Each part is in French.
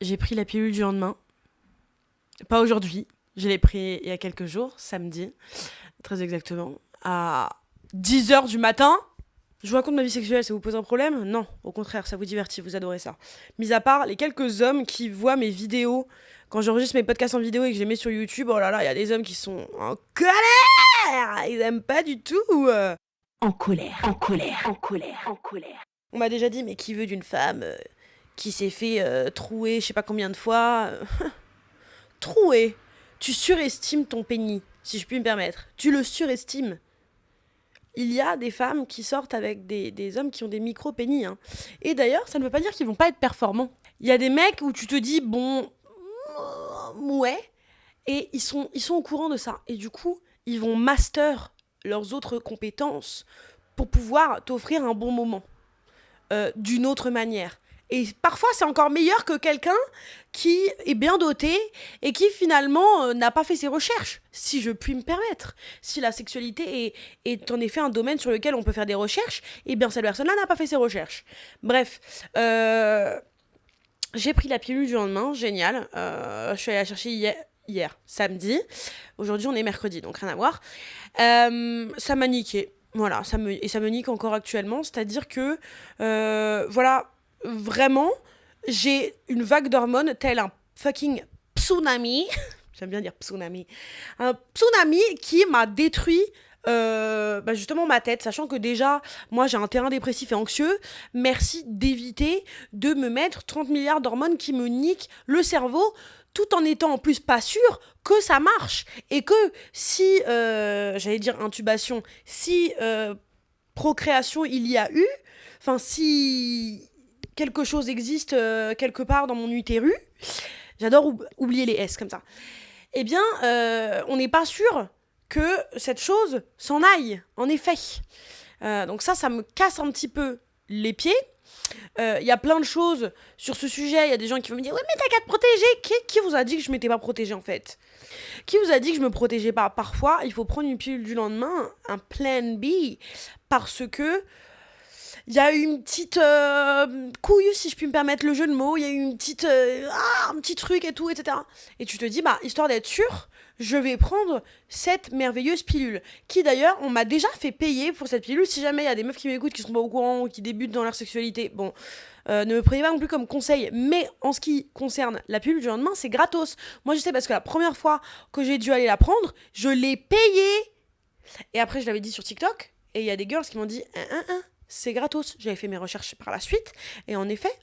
j'ai pris la pilule du lendemain. Pas aujourd'hui. Je l'ai pris il y a quelques jours, samedi, très exactement, à 10h du matin. Je vous raconte ma vie sexuelle, ça vous pose un problème? Non, au contraire, ça vous divertit, vous adorez ça. Mis à part les quelques hommes qui voient mes vidéos, quand j'enregistre mes podcasts en vidéo et que je les mets sur YouTube, oh là là, il y a des hommes qui sont en colère. Ils aiment pas du tout. En colère, en colère, en colère, en colère. On m'a déjà dit, mais qui veut d'une femme qui s'est fait trouer je sais pas combien de fois. Trouer. Tu surestimes ton pénis, si je puis me permettre. Tu le surestimes. Il y a des femmes qui sortent avec des hommes qui ont des micro-pénis. Hein. Et d'ailleurs, ça ne veut pas dire qu'ils vont pas être performants. Il y a des mecs où tu te dis, bon, ouais, et ils sont au courant de ça. Et du coup, ils vont master leurs autres compétences pour pouvoir t'offrir un bon moment. D'une autre manière. Et parfois, c'est encore meilleur que quelqu'un qui est bien doté et qui finalement n'a pas fait ses recherches, si je puis me permettre. Si la sexualité est en effet un domaine sur lequel on peut faire des recherches, eh bien cette personne-là n'a pas fait ses recherches. Bref, j'ai pris la pilule du lendemain, génial. Je suis allée la chercher hier, samedi. Aujourd'hui, on est mercredi, donc rien à voir. Ça m'a niqué. Voilà, ça me nique encore actuellement, c'est-à-dire que, voilà, vraiment, j'ai une vague d'hormones tel un fucking tsunami, j'aime bien dire tsunami, un tsunami qui m'a détruit justement ma tête, sachant que déjà, moi j'ai un terrain dépressif et anxieux, merci d'éviter de me mettre 30 milliards d'hormones qui me niquent le cerveau, tout en étant en plus pas sûr que ça marche. Et que si, j'allais dire intubation, si procréation il y a eu, enfin si quelque chose existe quelque part dans mon utérus, j'adore oublier les S comme ça, eh bien, on n'est pas sûr que cette chose s'en aille, en effet. Donc ça me casse un petit peu les pieds. Il y a plein de choses sur ce sujet. Il y a des gens qui vont me dire « Ouais, mais t'as qu'à te protéger !» Qui vous a dit que je m'étais pas protégée, en fait? Qui vous a dit que je me protégeais pas? Parfois, il faut prendre une pilule du lendemain, un plan B, parce que il y a eu une petite couille, si je puis me permettre le jeu de mots. Il y a eu une petite un petit truc et tout, etc. Et tu te dis, bah, histoire d'être sûr, je vais prendre cette merveilleuse pilule. Qui d'ailleurs, on m'a déjà fait payer pour cette pilule. Si jamais il y a des meufs qui m'écoutent, qui sont pas au courant ou qui débutent dans leur sexualité, bon, ne me prenez pas non plus comme conseil. Mais en ce qui concerne la pilule du lendemain, c'est gratos. Moi, je sais parce que la première fois que j'ai dû aller la prendre, je l'ai payée. Et après, je l'avais dit sur TikTok. Et il y a des girls qui m'ont dit, c'est gratos. J'avais fait mes recherches par la suite. Et en effet,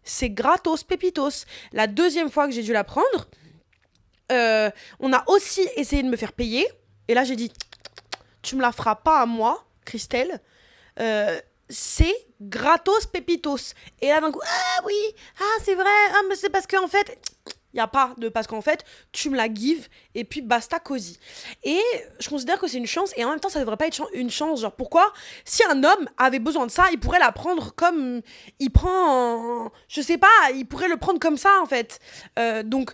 c'est gratos, pépitos. La deuxième fois que j'ai dû la prendre, on a aussi essayé de me faire payer. Et là, j'ai dit, tu me la feras pas à moi, Christelle. C'est gratos, pépitos. Et là, d'un coup, ah oui, c'est vrai. Ah, mais c'est parce qu'en fait... Il n'y a pas de parce qu'en fait, tu me la gives et puis basta cosy. Et je considère que c'est une chance et en même temps, ça devrait pas être une chance. Genre, pourquoi? Si un homme avait besoin de ça, il pourrait la prendre comme il prend. Je sais pas, il pourrait le prendre comme ça en fait. Donc,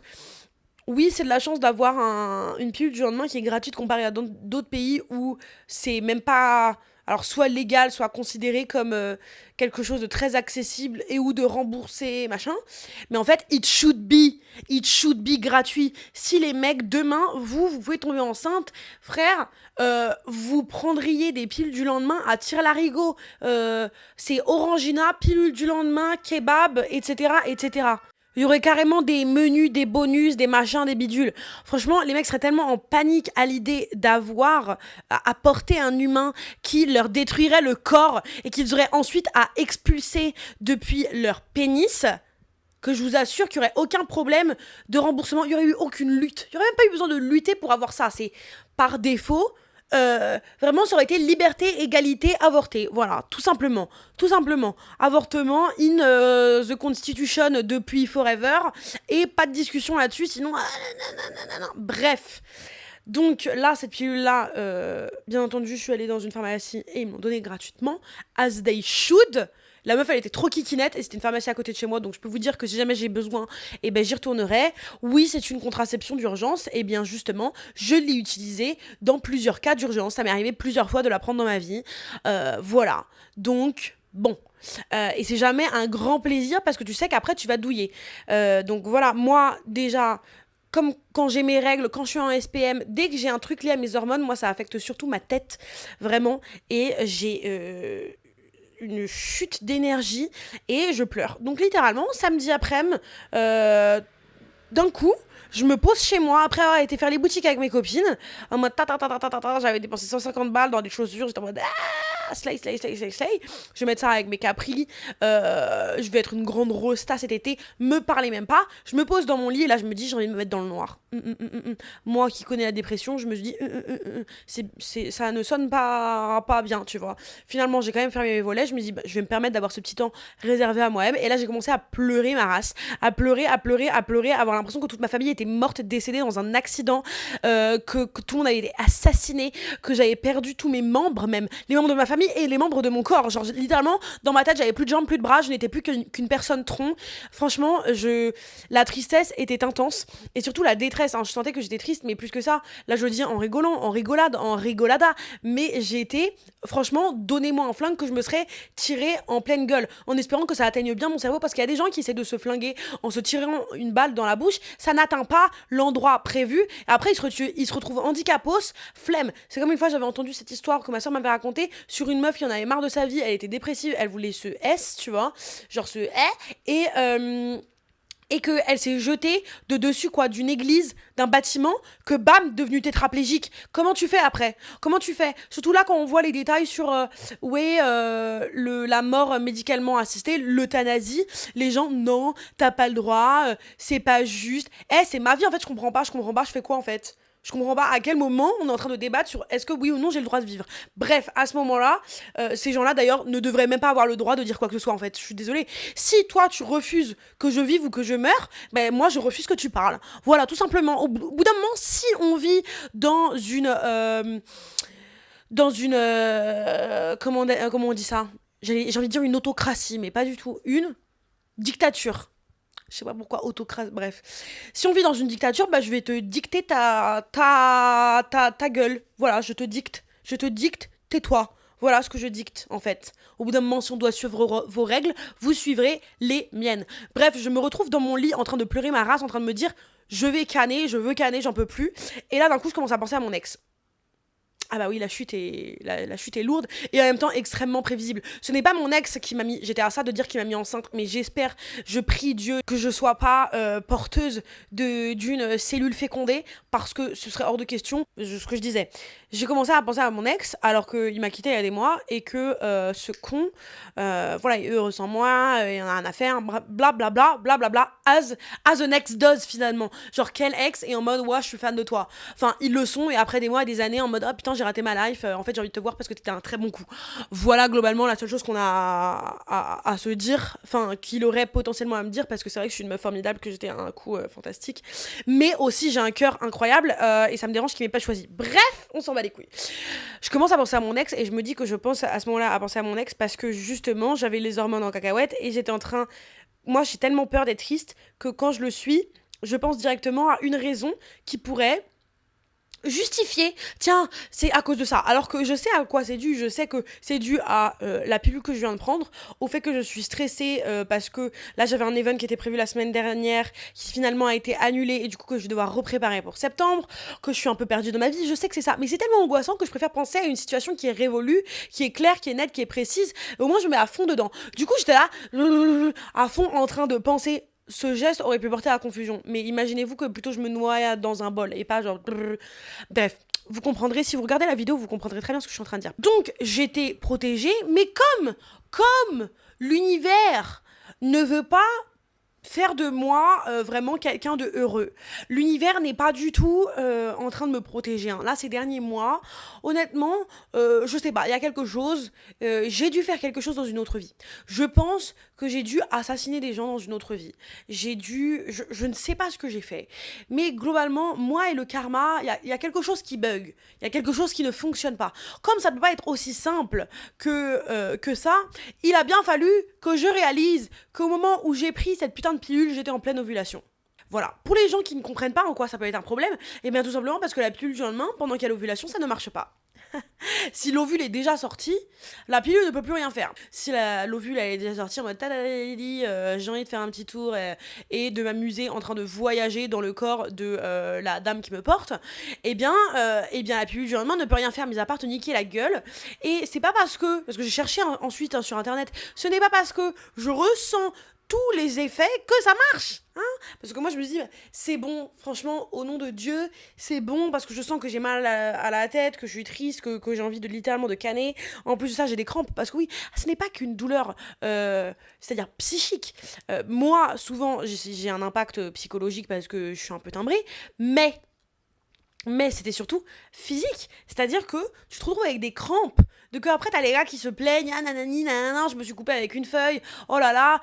oui, c'est de la chance d'avoir une pilule du lendemain qui est gratuite comparée à d'autres pays où c'est même pas. Alors, soit légal, soit considéré comme quelque chose de très accessible et ou de remboursé, machin. Mais en fait, it should be gratuit. Si les mecs, demain, vous pouvez tomber enceinte, frère, vous prendriez des pilules du lendemain à tire-larigot. C'est Orangina, pilule du lendemain, kebab, etc., etc. Il y aurait carrément des menus, des bonus, des machins, des bidules. Franchement, les mecs seraient tellement en panique à l'idée d'avoir à porter un humain qui leur détruirait le corps et qu'ils auraient ensuite à expulser depuis leur pénis que je vous assure qu'il n'y aurait aucun problème de remboursement. Il n'y aurait eu aucune lutte. Il n'y aurait même pas eu besoin de lutter pour avoir ça. C'est par défaut. Vraiment, ça aurait été liberté, égalité, avorter. Voilà, tout simplement. Tout simplement. Avortement in the Constitution depuis forever. Et pas de discussion là-dessus, sinon... Bref. Donc là, cette pilule-là, bien entendu, je suis allée dans une pharmacie et ils m'ont donné gratuitement. As they should. La meuf, elle était trop kikinette et c'était une pharmacie à côté de chez moi, donc je peux vous dire que si jamais j'ai besoin, eh ben j'y retournerai. Oui, c'est une contraception d'urgence, et bien justement, je l'ai utilisée dans plusieurs cas d'urgence. Ça m'est arrivé plusieurs fois de la prendre dans ma vie. Voilà. Donc, bon. Et c'est jamais un grand plaisir parce que tu sais qu'après tu vas douiller. Donc voilà, moi déjà, comme quand j'ai mes règles, quand je suis en SPM, dès que j'ai un truc lié à mes hormones, moi ça affecte surtout ma tête, vraiment. Et j'ai une chute d'énergie et je pleure. Donc littéralement, samedi après-midi, d'un coup, je me pose chez moi après avoir été faire les boutiques avec mes copines, en mode j'avais dépensé 150 balles dans des chaussures, j'étais en mode slay. Je vais mettre ça avec mes capris, je vais être une grande rosta cet été, me parlez même pas. Je me pose dans mon lit et là je me dis j'ai envie de me mettre dans le noir. Moi qui connais la dépression, je me dis ça ne sonne pas bien, tu vois. Finalement j'ai quand même fermé mes volets, je me dis je vais me permettre d'avoir ce petit temps réservé à moi-même et là j'ai commencé à pleurer ma race, à pleurer, avoir l'impression que toute ma famille était morte, décédée dans un accident, que tout le monde avait été assassiné, que j'avais perdu tous mes membres, même les membres de ma famille et les membres de mon corps. Genre littéralement dans ma tête j'avais plus de jambes, plus de bras, je n'étais plus qu'une personne tronc. Franchement la tristesse était intense et surtout la détresse, hein. Je sentais que j'étais triste, mais plus que ça, là je le dis en rigolant, en rigolada, mais j'ai été, franchement, donnez-moi un flingue que je me serais tiré en pleine gueule, en espérant que ça atteigne bien mon cerveau, parce qu'il y a des gens qui essaient de se flinguer en se tirant une balle dans la bouche, ça n'atteint pas l'endroit prévu, et après ils se retrouvent handicapos, flemme. C'est comme une fois j'avais entendu cette histoire que ma soeur m'avait racontée sur une meuf qui en avait marre de sa vie, elle était dépressive, elle voulait se S, tu vois, genre se et qu'elle s'est jetée de dessus d'une église, d'un bâtiment, que bam, devenue tétraplégique. Comment tu fais après ? Comment tu fais ? Surtout là quand on voit les détails sur la mort médicalement assistée, l'euthanasie, les gens non, t'as pas le droit, c'est pas juste. C'est ma vie en fait, je comprends pas, je fais quoi en fait ? Je comprends pas à quel moment on est en train de débattre sur est-ce que oui ou non j'ai le droit de vivre. Bref, à ce moment-là, ces gens-là d'ailleurs ne devraient même pas avoir le droit de dire quoi que ce soit en fait. Je suis désolée. Si toi tu refuses que je vive ou que je meure, ben moi je refuse que tu parles. Voilà, tout simplement. Au bout d'un moment, si on vit dans une comment on dit ça ? J'ai envie de dire une autocratie, mais pas du tout. Une dictature. Je sais pas pourquoi, autocratie, bref. Si on vit dans une dictature, bah je vais te dicter ta gueule. Voilà, je te dicte, tais-toi. Voilà ce que je dicte, en fait. Au bout d'un moment, si on doit suivre vos règles, vous suivrez les miennes. Bref, je me retrouve dans mon lit en train de pleurer ma race, en train de me dire, je veux canner, j'en peux plus. Et là, d'un coup, je commence à penser à mon ex. Ah bah oui, la chute est lourde et en même temps extrêmement prévisible. Ce n'est pas mon ex qui m'a mis, j'étais à ça de dire qu'il m'a mis enceinte, mais j'espère, je prie Dieu que je sois pas porteuse d'une cellule fécondée, parce que ce serait hors de question, ce que je disais. J'ai commencé à penser à mon ex alors qu'il m'a quitté il y a des mois et que ce con, voilà, il est heureux sans moi, il en a rien à faire, blablabla, as an ex does finalement. Genre quel ex est en mode ouais je suis fan de toi. Enfin ils le sont et après des mois et des années en mode ah putain j'ai raté ma life, en fait j'ai envie de te voir parce que t'étais un très bon coup. Voilà globalement la seule chose qu'on a à se dire, enfin qu'il aurait potentiellement à me dire, parce que c'est vrai que je suis une meuf formidable, que j'étais un coup fantastique, mais aussi j'ai un cœur incroyable et ça me dérange qu'il m'ait pas choisi. Bref, on s'en bat les couilles. Je commence à penser à mon ex et je me dis que je pense à ce moment-là à penser à mon ex parce que justement j'avais les hormones en cacahuète et j'étais en train, moi j'ai tellement peur d'être triste que quand je le suis, je pense directement à une raison qui pourrait justifier, tiens, c'est à cause de ça. Alors que je sais à quoi c'est dû, je sais que c'est dû à la pilule que je viens de prendre, au fait que je suis stressée parce que là j'avais un event qui était prévu la semaine dernière, qui finalement a été annulé et du coup que je vais devoir repréparer pour septembre, que je suis un peu perdue dans ma vie, je sais que c'est ça. Mais c'est tellement angoissant que je préfère penser à une situation qui est révolue, qui est claire, qui est nette, qui est précise, et au moins je me mets à fond dedans. Du coup j'étais là, à fond en train de penser. Ce geste aurait pu porter à confusion, mais imaginez-vous que plutôt je me noie dans un bol et pas genre... Bref, vous comprendrez, si vous regardez la vidéo, vous comprendrez très bien ce que je suis en train de dire. Donc, j'étais protégée, mais comme l'univers ne veut pas faire de moi vraiment quelqu'un de heureux. L'univers n'est pas du tout en train de me protéger. Hein. Là, ces derniers mois, honnêtement, je sais pas, il y a quelque chose, j'ai dû faire quelque chose dans une autre vie. Je pense que j'ai dû assassiner des gens dans une autre vie. Je ne sais pas ce que j'ai fait. Mais globalement, moi et le karma, il y a quelque chose qui bug. Il y a quelque chose qui ne fonctionne pas. Comme ça ne peut pas être aussi simple que ça, il a bien fallu que je réalise qu'au moment où j'ai pris cette putain de pilule, j'étais en pleine ovulation. Voilà. Pour les gens qui ne comprennent pas en quoi ça peut être un problème, eh bien tout simplement parce que la pilule du lendemain, pendant qu'il y a l'ovulation, ça ne marche pas. Si l'ovule est déjà sorti, la pilule ne peut plus rien faire. Si l'ovule elle est déjà sorti en mode tadadadadi, j'ai envie de faire un petit tour et de m'amuser en train de voyager dans le corps de la dame qui me porte, eh bien la pilule du lendemain ne peut rien faire mis à part te niquer la gueule. Et c'est pas parce que j'ai cherché ensuite sur internet, ce n'est pas parce que je ressens tous les effets que ça marche, hein, parce que moi je me dis c'est bon, franchement, au nom de Dieu, c'est bon, parce que je sens que j'ai mal à la tête, que je suis triste, que j'ai envie de littéralement de canner. En plus de ça, j'ai des crampes, parce que oui, ce n'est pas qu'une douleur c'est-à-dire psychique. Moi souvent j'ai un impact psychologique parce que je suis un peu timbrée, mais c'était surtout physique. C'est-à-dire que tu te retrouves avec des crampes. De que après t'as les gars qui se plaignent, ah nanani nanana, je me suis coupée avec une feuille, oh là là,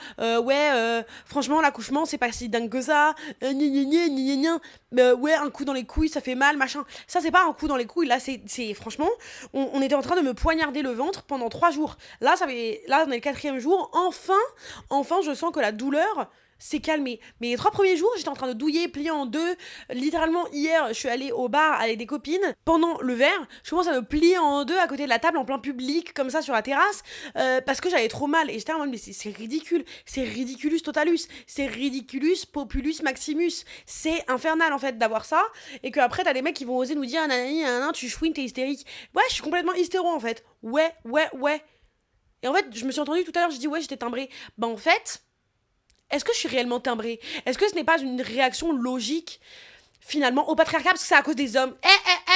franchement l'accouchement c'est pas si dingue que ça, gna gna gna gna gna gna. Ouais, un coup dans les couilles ça fait mal, machin. Ça c'est pas un coup dans les couilles, là c'est franchement, on était en train de me poignarder le ventre pendant 3 jours. Là on est le 4e jour, enfin je sens que la douleur c'est calmé. Mais les 3 premiers jours, j'étais en train de douiller, plier en deux. Littéralement, hier, je suis allée au bar avec des copines. Pendant le verre, je commence à me plier en deux à côté de la table, en plein public, comme ça, sur la terrasse, parce que j'avais trop mal. Et j'étais en mode, mais c'est ridicule. C'est ridiculus totalus. C'est ridiculus populus maximus. C'est infernal, en fait, d'avoir ça. Et qu'après, t'as des mecs qui vont oser nous dire, nanani, nanana, tu chouines, t'es hystérique. Ouais, je suis complètement hystéro, en fait. Ouais. Et en fait, je me suis entendue tout à l'heure, je dis, ouais, j'étais timbrée. Bah, en fait... Est-ce que je suis réellement timbrée? Est-ce que ce n'est pas une réaction logique finalement au patriarcat, parce que c'est à cause des hommes.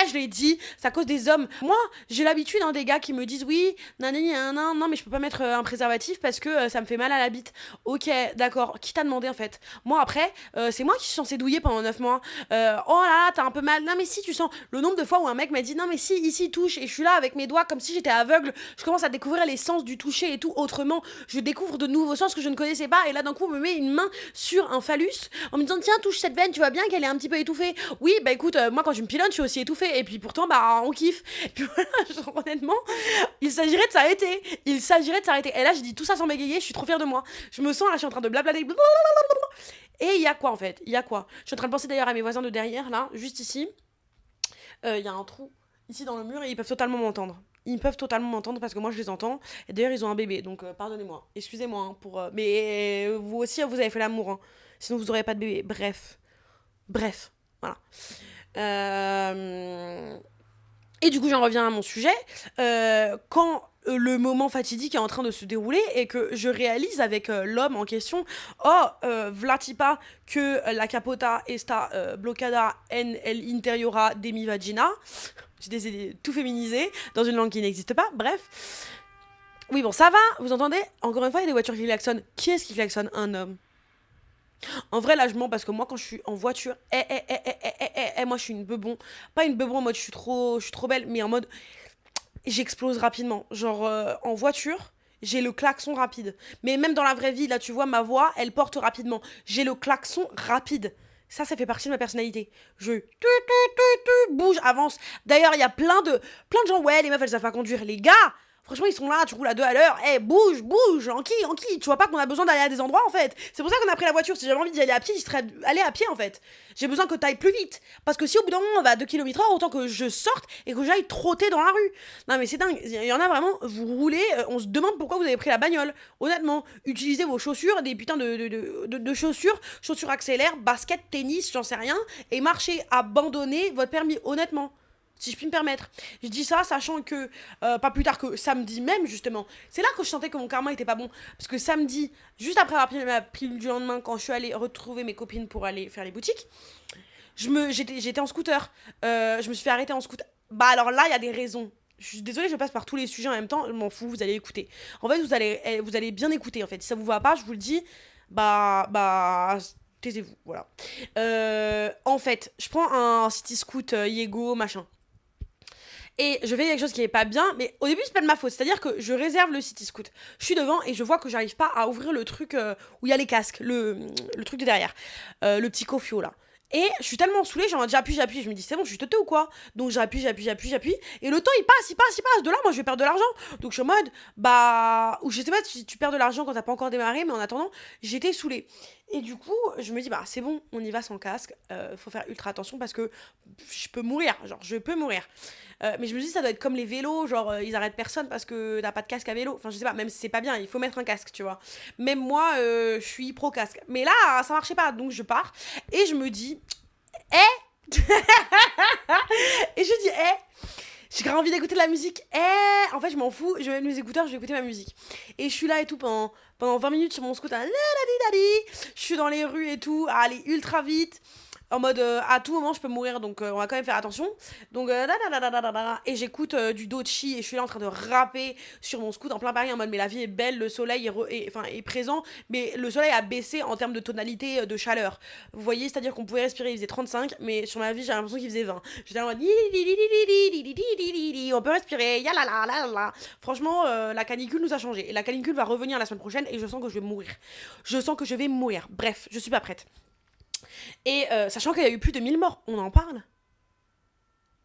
Je l'ai dit, c'est à cause des hommes. Moi, j'ai l'habitude des gars qui me disent oui, non, mais je peux pas mettre un préservatif parce que ça me fait mal à la bite. Ok, d'accord. Qui t'a demandé en fait? Moi après, c'est moi qui suis censée douiller pendant 9 mois. Oh là là, t'as un peu mal. Non mais si, tu sens le nombre de fois où un mec m'a dit non mais si, ici touche, et je suis là avec mes doigts comme si j'étais aveugle. Je commence à découvrir les sens du toucher et tout autrement. Je découvre de nouveaux sens que je ne connaissais pas, et là d'un coup on me met une main sur un phallus en me disant tiens, touche cette veine, tu vois bien qu'elle est un petit peu étouffée. Oui, bah écoute, moi quand je me pilonne, je suis aussi étouffée. Et puis pourtant, bah on kiffe. Et puis voilà, genre, honnêtement, il s'agirait de s'arrêter. Et là, je dis tout ça sans bégayer, je suis trop fière de moi. Je me sens là, je suis en train de blablater. Et il y a quoi en fait? Il y a quoi? Je suis en train de penser d'ailleurs à mes voisins de derrière, là, juste ici. Il y a un trou ici dans le mur et ils peuvent totalement m'entendre. Ils peuvent totalement m'entendre parce que moi je les entends. Et d'ailleurs, ils ont un bébé, donc pardonnez-moi. Excusez-moi pour. Mais vous aussi, vous avez fait l'amour. Hein. Sinon, vous n'aurez pas de bébé. Bref. Voilà. Et du coup, j'en reviens à mon sujet. Quand le moment fatidique est en train de se dérouler et que je réalise avec l'homme en question, vlatipa que la capota esta bloccada en el interiora de mi vagina. J'ai décidé tout féminiser dans une langue qui n'existe pas. Bref. Oui, bon, ça va, vous entendez? Encore une fois, il y a des voitures qui klaxonnent. Qui est-ce qui klaxonne? Un homme. En vrai, là, je mens parce que moi, quand je suis en voiture, moi, je suis une bebon. Pas une bebon en mode je suis trop belle, mais en mode j'explose rapidement. Genre, en voiture, j'ai le klaxon rapide. Mais même dans la vraie vie, là, tu vois, ma voix, elle porte rapidement. J'ai le klaxon rapide. Ça fait partie de ma personnalité. Je bouge, avance. D'ailleurs, il y a plein de gens, ouais, les meufs, elles savent pas conduire. Les gars, franchement, ils sont là, tu roules à 2 à l'heure. Bouge, en qui? Tu vois pas qu'on a besoin d'aller à des endroits, en fait. C'est pour ça qu'on a pris la voiture. Si j'avais envie d'y aller à pied, je serais allé à pied, en fait. J'ai besoin que t'ailles plus vite. Parce que si au bout d'un moment, on va à 2 km/h, autant que je sorte et que j'aille trotter dans la rue. Non, mais c'est dingue. Il y en a vraiment, vous roulez, on se demande pourquoi vous avez pris la bagnole. Honnêtement, utilisez vos chaussures, des putains de chaussures accélère, basket, tennis, j'en sais rien, et marchez, abandonnez votre permis, honnêtement. Si je puis me permettre. Je dis ça sachant que, pas plus tard que samedi même, justement, c'est là que je sentais que mon karma était pas bon. Parce que samedi, juste après avoir pris ma pilule du lendemain, quand je suis allée retrouver mes copines pour aller faire les boutiques, j'étais en scooter. Je me suis fait arrêter en scooter. Bah alors là, il y a des raisons. Je suis désolée, je passe par tous les sujets en même temps, je m'en fous, vous allez écouter. En fait, vous allez bien écouter, en fait. Si ça vous va pas, je vous le dis, taisez-vous, voilà. En fait, je prends un city scoot Yego, machin. Et je fais quelque chose qui est pas bien, mais au début c'est pas de ma faute, c'est-à-dire que je réserve le city scoot. Je suis devant et je vois que j'arrive pas à ouvrir le truc où il y a les casques, le truc de derrière, le petit cofio là. Et je suis tellement saoulée, j'appuie, je me dis c'est bon, je suis teutée ou quoi? Donc j'appuie, et le temps il passe, de là moi je vais perdre de l'argent. Donc je suis en mode, ou je sais pas si tu perds de l'argent quand t'as pas encore démarré, mais en attendant, j'étais saoulée. Et du coup, je me dis, bah c'est bon, on y va sans casque. Faut faire ultra attention parce que je peux mourir. Genre, je peux mourir. Mais je me dis, ça doit être comme les vélos. Genre, ils arrêtent personne parce que t'as pas de casque à vélo. Enfin, je sais pas, même si c'est pas bien, il faut mettre un casque, tu vois. Même moi, je suis pro casque. Mais là, ça marchait pas. Donc, je pars. Et je me dis, et je dis, j'ai grave envie d'écouter de la musique. En fait, je m'en fous. Je vais mettre mes écouteurs, je vais écouter ma musique. Et je suis là et tout pendant 20 minutes sur mon scooter. Je suis dans les rues et tout, à aller ultra vite. En mode, à tout moment, je peux mourir, donc on va quand même faire attention. Donc, et j'écoute du Doechii et je suis là en train de rapper sur mon scooter en plein Paris en mode, mais la vie est belle, le soleil est présent, mais le soleil a baissé en termes de tonalité de chaleur. Vous voyez, c'est-à-dire qu'on pouvait respirer, il faisait 35, mais sur ma vie, j'ai l'impression qu'il faisait 20. J'étais en mode, on peut respirer, yalalala. Franchement, la canicule nous a changé. Et la canicule va revenir la semaine prochaine et je sens que je vais mourir. Je sens que je vais mourir. Bref, je suis pas prête. Et sachant qu'il y a eu plus de 1000 morts, on en parle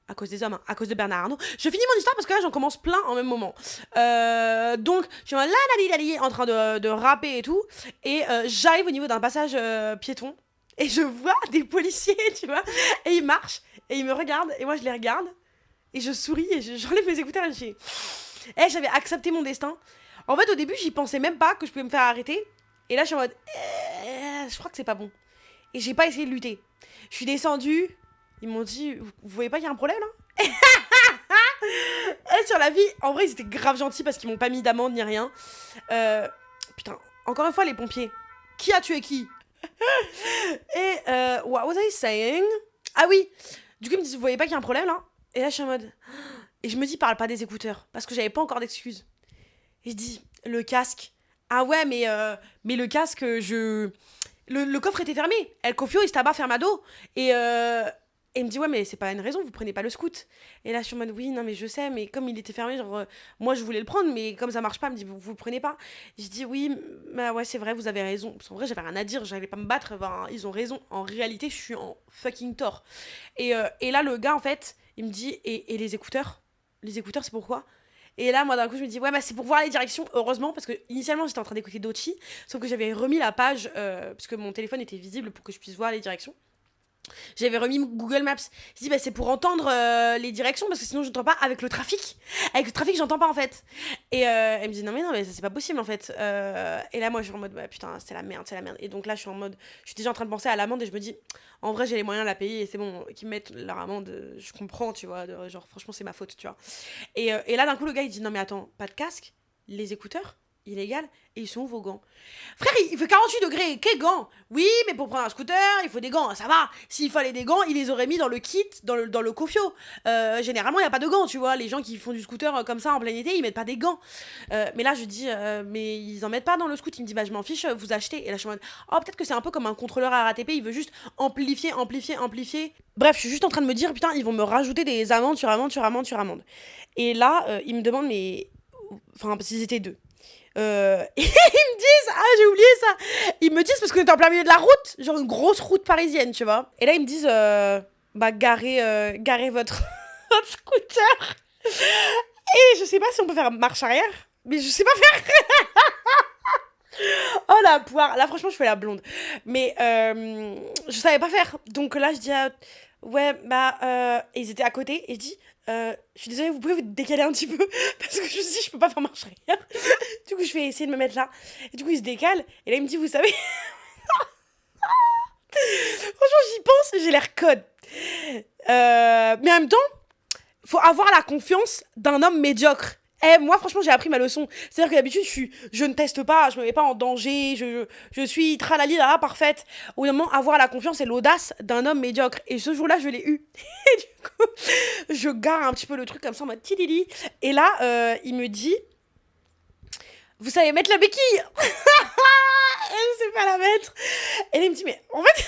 à cause des hommes, hein, à cause de Bernard Arnault. Je finis mon histoire parce que là j'en commence plein en même moment. Donc je suis en train de rapper et tout. Et j'arrive au niveau d'un passage piéton. Et je vois des policiers, tu vois. Et ils marchent. Et ils me regardent. Et moi je les regarde. Et je souris. Et j'enlève mes écouteurs. Et je dis, j'avais accepté mon destin. En fait au début j'y pensais même pas que je pouvais me faire arrêter. Et là je suis en mode, je crois que c'est pas bon. Et j'ai pas essayé de lutter. Je suis descendue. Ils m'ont dit, vous voyez pas qu'il y a un problème là? Et sur la vie, en vrai, ils étaient grave gentils parce qu'ils m'ont pas mis d'amende ni rien. Putain, encore une fois, les pompiers. Qui a tué qui? Et what was I saying? Ah oui. Du coup, ils me disent, vous voyez pas qu'il y a un problème là? Et là, je suis en mode. Et je me dis, parle pas des écouteurs. Parce que j'avais pas encore d'excuses. Et je dis, le casque. Ah ouais, mais le casque, Le coffre était fermé. El Cofio, il stava fermado. Et il me dit, ouais, mais c'est pas une raison, vous prenez pas le scoot. Et là, je suis en mode, oui, non, mais je sais, mais comme il était fermé, genre, moi, je voulais le prendre, mais comme ça marche pas, il me dit, vous le prenez pas. Et je dis, oui, bah ouais, c'est vrai, vous avez raison. Parce qu'en vrai, j'avais rien à dire, j'allais pas me battre, ils ont raison. En réalité, je suis en fucking tort. Et là, le gars, en fait, il me dit, et les écouteurs? Les écouteurs, c'est pourquoi? Et là, moi, d'un coup, je me dis, ouais, bah, c'est pour voir les directions, heureusement, parce que initialement, j'étais en train d'écouter Doechii, sauf que j'avais remis la page, parce que mon téléphone était visible pour que je puisse voir les directions. J'avais remis Google Maps. Je dis, bah, c'est pour entendre les directions, parce que sinon, je n'entends pas avec le trafic. Avec le trafic, j'entends pas, en fait. Et elle me dit, non, mais ça, c'est pas possible, en fait. Et là, moi, je suis en mode, bah, putain, c'est la merde. Et donc là, je suis déjà en train de penser à l'amende, et je me dis, en vrai, j'ai les moyens de la payer, et c'est bon, qu'ils me mettent leur amende, je comprends, tu vois. Genre, franchement, c'est ma faute, tu vois. Et là, d'un coup, le gars, il dit, non, mais attends, pas de casque, les écouteurs, illégal, et ils sont où vos gants? Frère, il fait 48 degrés, quels gants? Oui, mais pour prendre un scooter, il faut des gants, ça va. S'il fallait des gants, il les aurait mis dans le kit, dans le Cofio. Généralement, il n'y a pas de gants, tu vois. Les gens qui font du scooter comme ça en plein été, ils mettent pas des gants. Mais là, je dis, mais ils en mettent pas dans le scoot. Il me dit, bah, je m'en fiche, vous achetez. Et là, je suis en mode, oh, peut-être que c'est un peu comme un contrôleur RATP, il veut juste amplifier. Bref, je suis juste en train de me dire, putain, ils vont me rajouter des amendes sur amendes. Et là, ils me demandent, mais. Enfin, parce qu'ils étaient deux. Et ils me disent, j'ai oublié ça. Ils me disent parce qu'on est en plein milieu de la route, genre une grosse route parisienne, tu vois. Et là, ils me disent, bah, garez votre scooter. Et je sais pas si on peut faire marche arrière, mais je sais pas faire. Oh la poire. Là, franchement, je fais la blonde. Mais je savais pas faire. Donc là, je dis, ouais, bah, et ils étaient à côté. Et je dis, je suis désolée, vous pouvez vous décaler un petit peu parce que je me suis dit, je peux pas faire marche arrière. Du coup, je vais essayer de me mettre là. Et du coup, il se décale. Et là, il me dit, vous savez. Franchement, j'y pense, j'ai l'air conne. Mais en même temps, faut avoir la confiance d'un homme médiocre. Moi, franchement, j'ai appris ma leçon. C'est-à-dire que d'habitude, je ne teste pas, je me mets pas en danger, je suis tralali là, parfaite. Au bout d'un moment, avoir la confiance et l'audace d'un homme médiocre. Et ce jour-là, je l'ai eu. Et du coup, je gare un petit peu le truc comme ça en mode tidili. Et là, il me dit, vous savez mettre la béquille? Je sais pas la mettre. Et là, il me dit, mais en fait...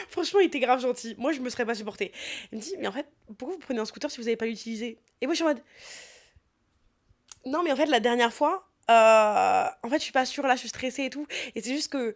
Franchement, il était grave gentil. Moi, je me serais pas supportée. Il me dit, mais en fait, pourquoi vous prenez un scooter si vous n'avez pas l'utilisé? Et moi, je suis en mode, non, mais en fait, la dernière fois, En fait, je suis pas sûre, là, je suis stressée et tout. Et c'est juste que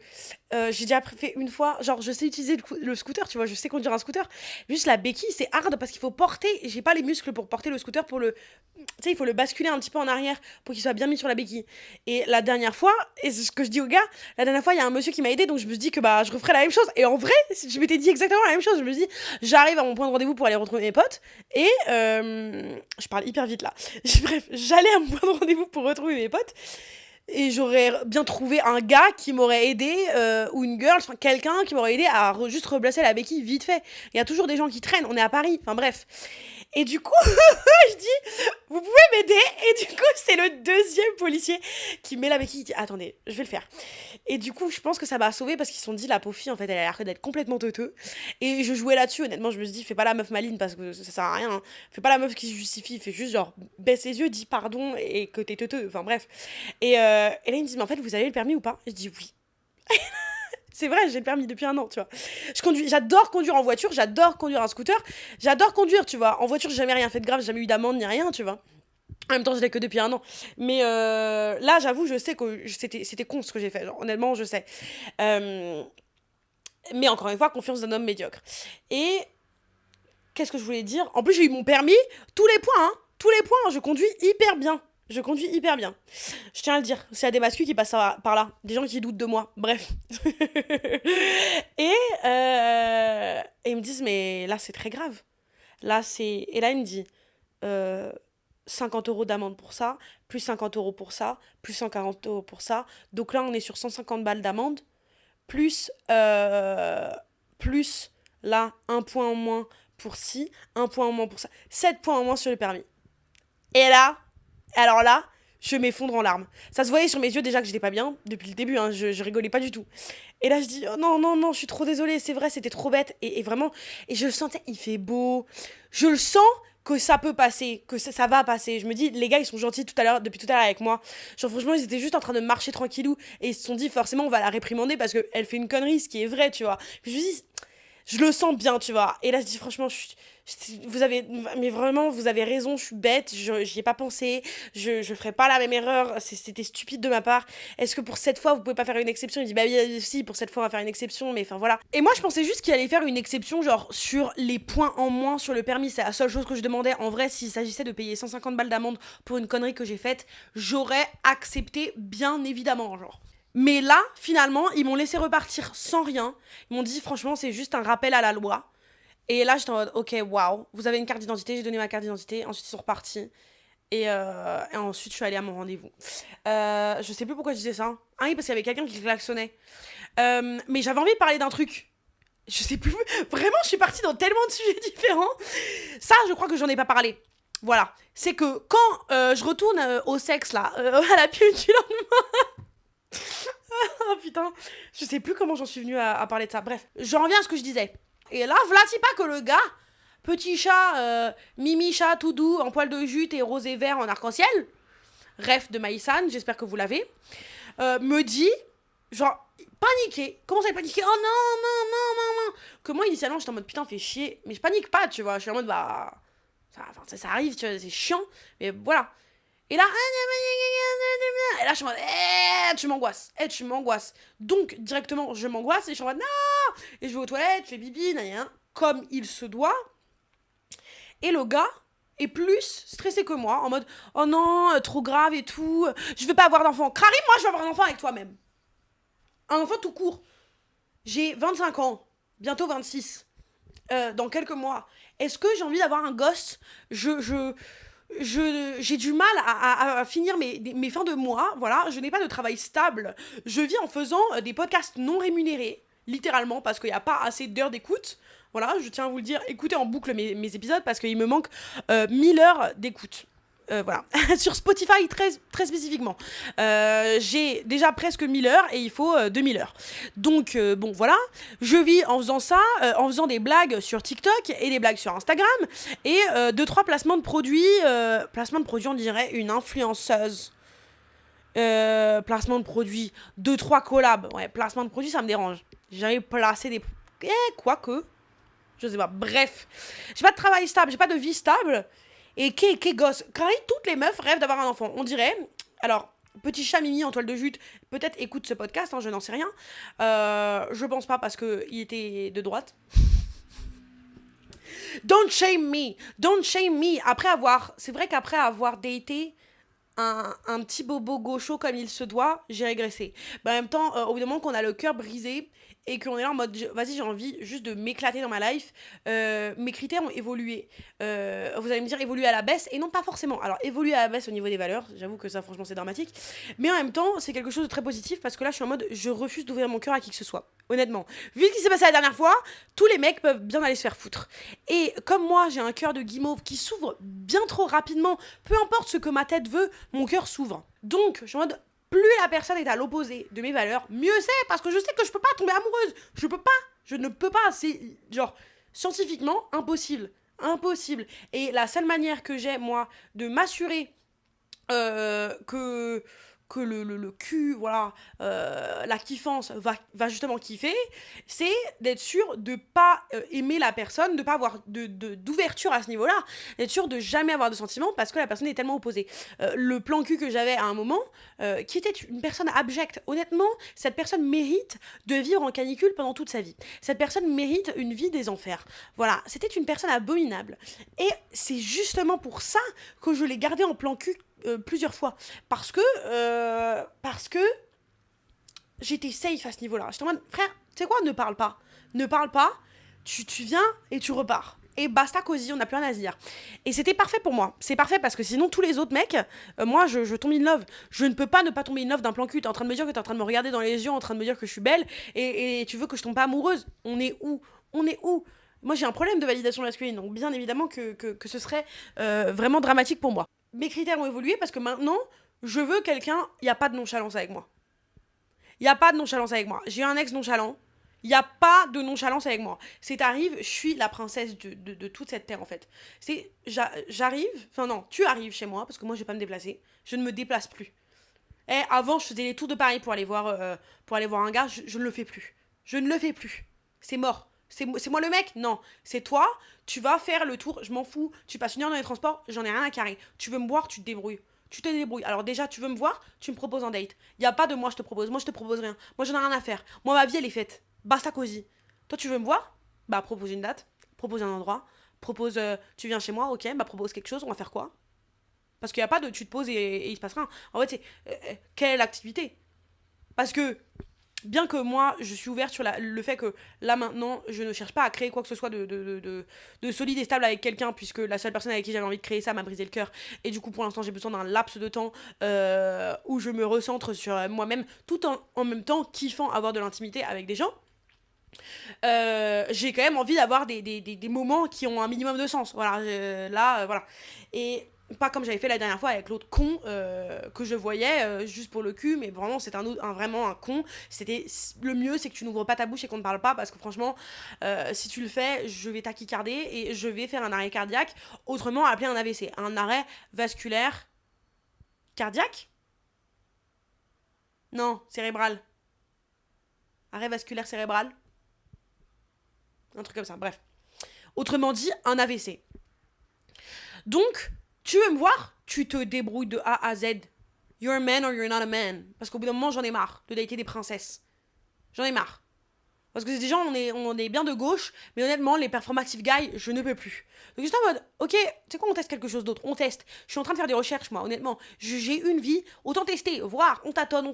j'ai déjà fait une fois, genre, je sais utiliser le scooter, tu vois, je sais conduire un scooter. Juste la béquille, c'est hard parce qu'il faut porter, et j'ai pas les muscles pour porter le scooter pour le. Tu sais, il faut le basculer un petit peu en arrière pour qu'il soit bien mis sur la béquille. Et la dernière fois, et c'est ce que je dis au gars, la dernière fois, il y a un monsieur qui m'a aidé, donc je me suis dit que bah, je referais la même chose. Et en vrai, je m'étais dit exactement la même chose. Je me suis dit, j'arrive à mon point de rendez-vous pour aller retrouver mes potes, et je parle hyper vite là. Bref, j'allais à mon point de rendez-vous pour retrouver mes potes. Et j'aurais bien trouvé un gars qui m'aurait aidé, ou une girl, enfin quelqu'un qui m'aurait aidé à juste replacer la béquille vite fait. Il y a toujours des gens qui traînent, on est à Paris, enfin bref. Et du coup, je dis, vous pouvez m'aider? Et du coup, c'est le deuxième policier qui met la béquille, il dit, attendez, je vais le faire. Et du coup, je pense que ça m'a sauvée parce qu'ils se sont dit, la pauvre fille, en fait, elle a l'air d'être complètement teuteux. Et je jouais là-dessus, honnêtement, je me suis dit, fais pas la meuf maline parce que ça sert à rien, hein. Fais pas la meuf qui se justifie, fais juste genre, baisse les yeux, dis pardon et que t'es teuteux, enfin bref. Et là, il me dit, mais en fait, vous avez le permis ou pas? Je dis oui. C'est vrai, j'ai le permis depuis 1 an, tu vois. J'adore conduire en voiture, j'adore conduire un scooter, j'adore conduire, tu vois. En voiture, j'ai jamais rien fait de grave, j'ai jamais eu d'amende ni rien, tu vois. En même temps, je l'ai que depuis 1 an. Mais là, j'avoue, je sais que c'était con ce que j'ai fait. Genre, honnêtement, je sais. Euh, mais encore une fois, confiance d'un homme médiocre. Et qu'est-ce que je voulais dire? En plus, j'ai eu mon permis, tous les points, hein. Tous les points, je conduis hyper bien. Je conduis hyper bien. Je tiens à le dire. S'il y a des masculins qui passent par là, des gens qui doutent de moi, bref. et, et ils me disent, mais là, c'est très grave. Là, c'est. Et là, il me dit, euh, 50 euros d'amende pour ça, plus 50 euros pour ça, plus 140 euros pour ça. Donc là, on est sur 150 balles d'amende, plus, plus là, un point en moins pour ci, un point en moins pour ça. 7 points en moins sur le permis. Et là, alors là, je m'effondre en larmes. Ça se voyait sur mes yeux déjà que j'étais pas bien, depuis le début, hein, je rigolais pas du tout. Et là, je dis, oh non, non, non, je suis trop désolée, c'est vrai, c'était trop bête. Et vraiment, et je le sentais, il fait beau. Je le sens que ça peut passer, que ça va passer. Je me dis, les gars, ils sont gentils depuis tout à l'heure avec moi. Genre, franchement, ils étaient juste en train de marcher tranquillou. Et ils se sont dit, forcément, on va la réprimander parce qu'elle fait une connerie, ce qui est vrai, tu vois. Puis je me dis, je le sens bien, tu vois. Et là, je dis, franchement, vous avez, mais vraiment, vous avez raison, je suis bête, j'y ai pas pensé, je ferai pas la même erreur, c'était stupide de ma part. Est-ce que pour cette fois, vous pouvez pas faire une exception? Il dit, bah oui, si, pour cette fois, on va faire une exception, mais enfin voilà. Et moi, je pensais juste qu'il allait faire une exception, genre, sur les points en moins sur le permis, c'est la seule chose que je demandais. En vrai, s'il s'agissait de payer 150 balles d'amende pour une connerie que j'ai faite, j'aurais accepté, bien évidemment, genre. Mais là, finalement, ils m'ont laissé repartir sans rien. Ils m'ont dit, franchement, c'est juste un rappel à la loi. Et là, j'étais en mode, ok, waouh, vous avez une carte d'identité, j'ai donné ma carte d'identité. Ensuite, ils sont repartis. Et ensuite, je suis allée à mon rendez-vous. Je sais plus pourquoi je disais ça. Ah oui, parce qu'il y avait quelqu'un qui klaxonnait. Mais j'avais envie de parler d'un truc. Je sais plus. Vraiment, je suis partie dans tellement de sujets différents. Ça, je crois que j'en ai pas parlé. Voilà. C'est que quand je retourne au sexe, là, à la pilule du lendemain. Oh putain, je sais plus comment j'en suis venue à parler de ça. Bref, j'en reviens à ce que je disais. Et là, v'là-t-il pas que le gars, petit chat, mimi chat tout doux, en poil de jute et rose et vert en arc-en-ciel, ref de Maïsan, j'espère que vous l'avez, me dit, genre, paniqué, commence à paniquer, oh non, non, non, non, non, que moi, initialement, j'étais en mode, putain, fais chier, mais je panique pas, tu vois, je suis en mode, bah, ça arrive, tu vois, c'est chiant, mais voilà. Et là, et là, je suis en mode, tu m'angoisses. Donc, directement, je m'angoisse et je suis en mode, non! Et je vais aux toilettes, je fais bibi, comme il se doit. Et le gars est plus stressé que moi, en mode, oh non, trop grave et tout, je veux pas avoir d'enfant. Karim, moi, je veux avoir un enfant avec toi-même. Un enfant tout court. J'ai 25 ans, bientôt 26, dans quelques mois. Est-ce que j'ai envie d'avoir un gosse? J'ai du mal à finir mes fins de mois, voilà, je n'ai pas de travail stable, je vis en faisant des podcasts non rémunérés, littéralement, parce qu'il n'y a pas assez d'heures d'écoute, voilà, je tiens à vous le dire, écoutez en boucle mes épisodes, parce qu'il me manque 1000 heures d'écoute. Voilà, sur Spotify très, très spécifiquement. J'ai déjà presque 1000 heures et il faut 2000 heures. Donc, bon, voilà. Je vis en faisant ça, en faisant des blagues sur TikTok et des blagues sur Instagram et 2-3 placements de produits. Placement de produits, on dirait une influenceuse. Placement de produits, 2-3 collabs. Ouais, placement de produits, ça me dérange. J'avais placé des. Quoique. Je sais pas. Bref. J'ai pas de travail stable, j'ai pas de vie stable. Et qu'est gosse. Car toutes les meufs rêvent d'avoir un enfant. On dirait. Alors, petit chat Mimi en toile de jute, peut-être écoute ce podcast, hein, je n'en sais rien. Je pense pas parce qu'il était de droite. Don't shame me. Don't shame me. C'est vrai qu'après avoir daté un petit bobo gaucho comme il se doit, j'ai régressé. En même temps, au bout d'un moment qu'on a le cœur brisé et qu'on est là en mode, vas-y, j'ai envie juste de m'éclater dans ma life, mes critères ont évolué. Vous allez me dire évoluer à la baisse, et non pas forcément. Alors, évoluer à la baisse au niveau des valeurs, j'avoue que ça, franchement, c'est dramatique. Mais en même temps, c'est quelque chose de très positif parce que là, je suis en mode, je refuse d'ouvrir mon cœur à qui que ce soit. Honnêtement. Vu ce qui s'est passé la dernière fois, tous les mecs peuvent bien aller se faire foutre. Et comme moi, j'ai un cœur de guimauve qui s'ouvre bien trop rapidement, peu importe ce que ma tête veut, mon cœur s'ouvre. Donc, je suis en mode, plus la personne est à l'opposé de mes valeurs, mieux c'est, parce que je sais que je peux pas tomber amoureuse. Je ne peux pas. C'est genre scientifiquement impossible. Impossible. Et la seule manière que j'ai, moi, de m'assurer que le cul, voilà, la kiffance va justement kiffer, c'est d'être sûr de pas aimer la personne, de pas avoir d'ouverture à ce niveau-là, d'être sûr de jamais avoir de sentiments parce que la personne est tellement opposée. Le plan cul que j'avais à un moment, qui était une personne abjecte, honnêtement, cette personne mérite de vivre en canicule pendant toute sa vie. Cette personne mérite une vie des enfers. Voilà, c'était une personne abominable. Et c'est justement pour ça que je l'ai gardée en plan cul plusieurs fois parce que j'étais safe à ce niveau-là. J'étais en mode, frère, tu sais quoi, ne parle pas, tu viens et tu repars. Et basta cosy, on n'a plus rien à se dire. Et c'était parfait pour moi. C'est parfait parce que sinon, tous les autres mecs, moi, je tombe in love. Je ne peux pas ne pas tomber in love d'un plan cul. T'es en train de me dire que t'es en train de me regarder dans les yeux, en train de me dire que je suis belle, et tu veux que je tombe pas amoureuse. On est où? Moi, j'ai un problème de validation masculine, donc bien évidemment que ce serait vraiment dramatique pour moi. Mes critères ont évolué parce que maintenant, je veux quelqu'un, il n'y a pas de nonchalance avec moi. Il n'y a pas de nonchalance avec moi. J'ai un ex nonchalant, il n'y a pas de nonchalance avec moi. C'est arrive, je suis la princesse de toute cette terre en fait. J'arrive, enfin non, tu arrives chez moi parce que moi je vais pas me déplacer. Je ne me déplace plus. Et avant, je faisais les tours de Paris pour aller voir un gars, je ne le fais plus. Je ne le fais plus. C'est mort. C'est moi le mec? Non. C'est toi, tu vas faire le tour, je m'en fous. Tu passes une heure dans les transports, j'en ai rien à carrer. Tu veux me voir, tu te débrouilles. Tu te débrouilles. Alors déjà, tu veux me voir, tu me proposes un date. Y a pas de moi je te propose, moi je te propose rien. Moi j'en ai rien à faire. Moi ma vie elle est faite. Basta cosy. Toi tu veux me voir? Bah propose une date, propose un endroit, propose tu viens chez moi, ok, bah propose quelque chose, on va faire quoi? Parce qu'il y a pas de tu te poses et il se passe rien. En fait c'est quelle est l'activité? Parce que bien que moi, je suis ouverte sur le fait que là maintenant, je ne cherche pas à créer quoi que ce soit de solide et stable avec quelqu'un, puisque la seule personne avec qui j'avais envie de créer ça m'a brisé le cœur. Et du coup, pour l'instant, j'ai besoin d'un laps de temps où je me recentre sur moi-même, tout en même temps kiffant avoir de l'intimité avec des gens. J'ai quand même envie d'avoir des moments qui ont un minimum de sens. Voilà, voilà. Et pas comme j'avais fait la dernière fois avec l'autre con que je voyais juste pour le cul, mais vraiment c'est vraiment un con. Le mieux c'est que tu n'ouvres pas ta bouche et qu'on ne parle pas parce que franchement si tu le fais je vais tachycarder et je vais faire un arrêt cardiaque, autrement appelé un AVC, un arrêt vasculaire cardiaque. Non, cérébral. Arrêt vasculaire cérébral, un truc comme ça, bref. Autrement dit, un AVC. Donc, tu veux me voir? Tu te débrouilles de A à Z. You're a man or you're not a man. Parce qu'au bout d'un moment, j'en ai marre de dater des princesses. J'en ai marre. Parce que c'est des gens, on est bien de gauche, mais honnêtement, les performative guys, je ne peux plus. Donc j'étais en mode, ok, tu sais quoi, on teste quelque chose d'autre, on teste. Je suis en train de faire des recherches, moi, honnêtement. J'ai une vie, autant tester, voir, on tâtonne.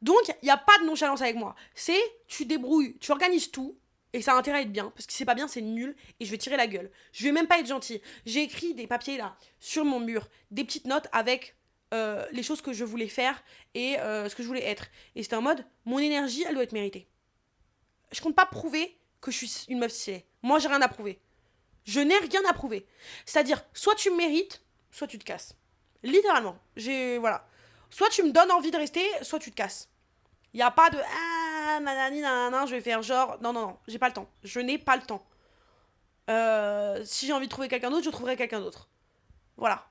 Donc, il n'y a pas de nonchalance avec moi. C'est, tu débrouilles, tu organises tout, et ça a intérêt à être bien, parce que si c'est pas bien, c'est nul, et je vais tirer la gueule. Je vais même pas être gentil. J'ai écrit des papiers, là, sur mon mur, des petites notes avec les choses que je voulais faire et ce que je voulais être. Et c'était en mode, mon énergie, elle doit être méritée. Je compte pas prouver que je suis une meuf stylée. Moi, j'ai rien à prouver. Je n'ai rien à prouver. C'est-à-dire, soit tu me mérites, soit tu te casses. Littéralement. Voilà. Soit tu me donnes envie de rester, soit tu te casses. Il n'y a pas de nanani, nanana, je vais faire genre. Non, j'ai pas le temps. Je n'ai pas le temps. Si j'ai envie de trouver quelqu'un d'autre, je trouverai quelqu'un d'autre. Voilà.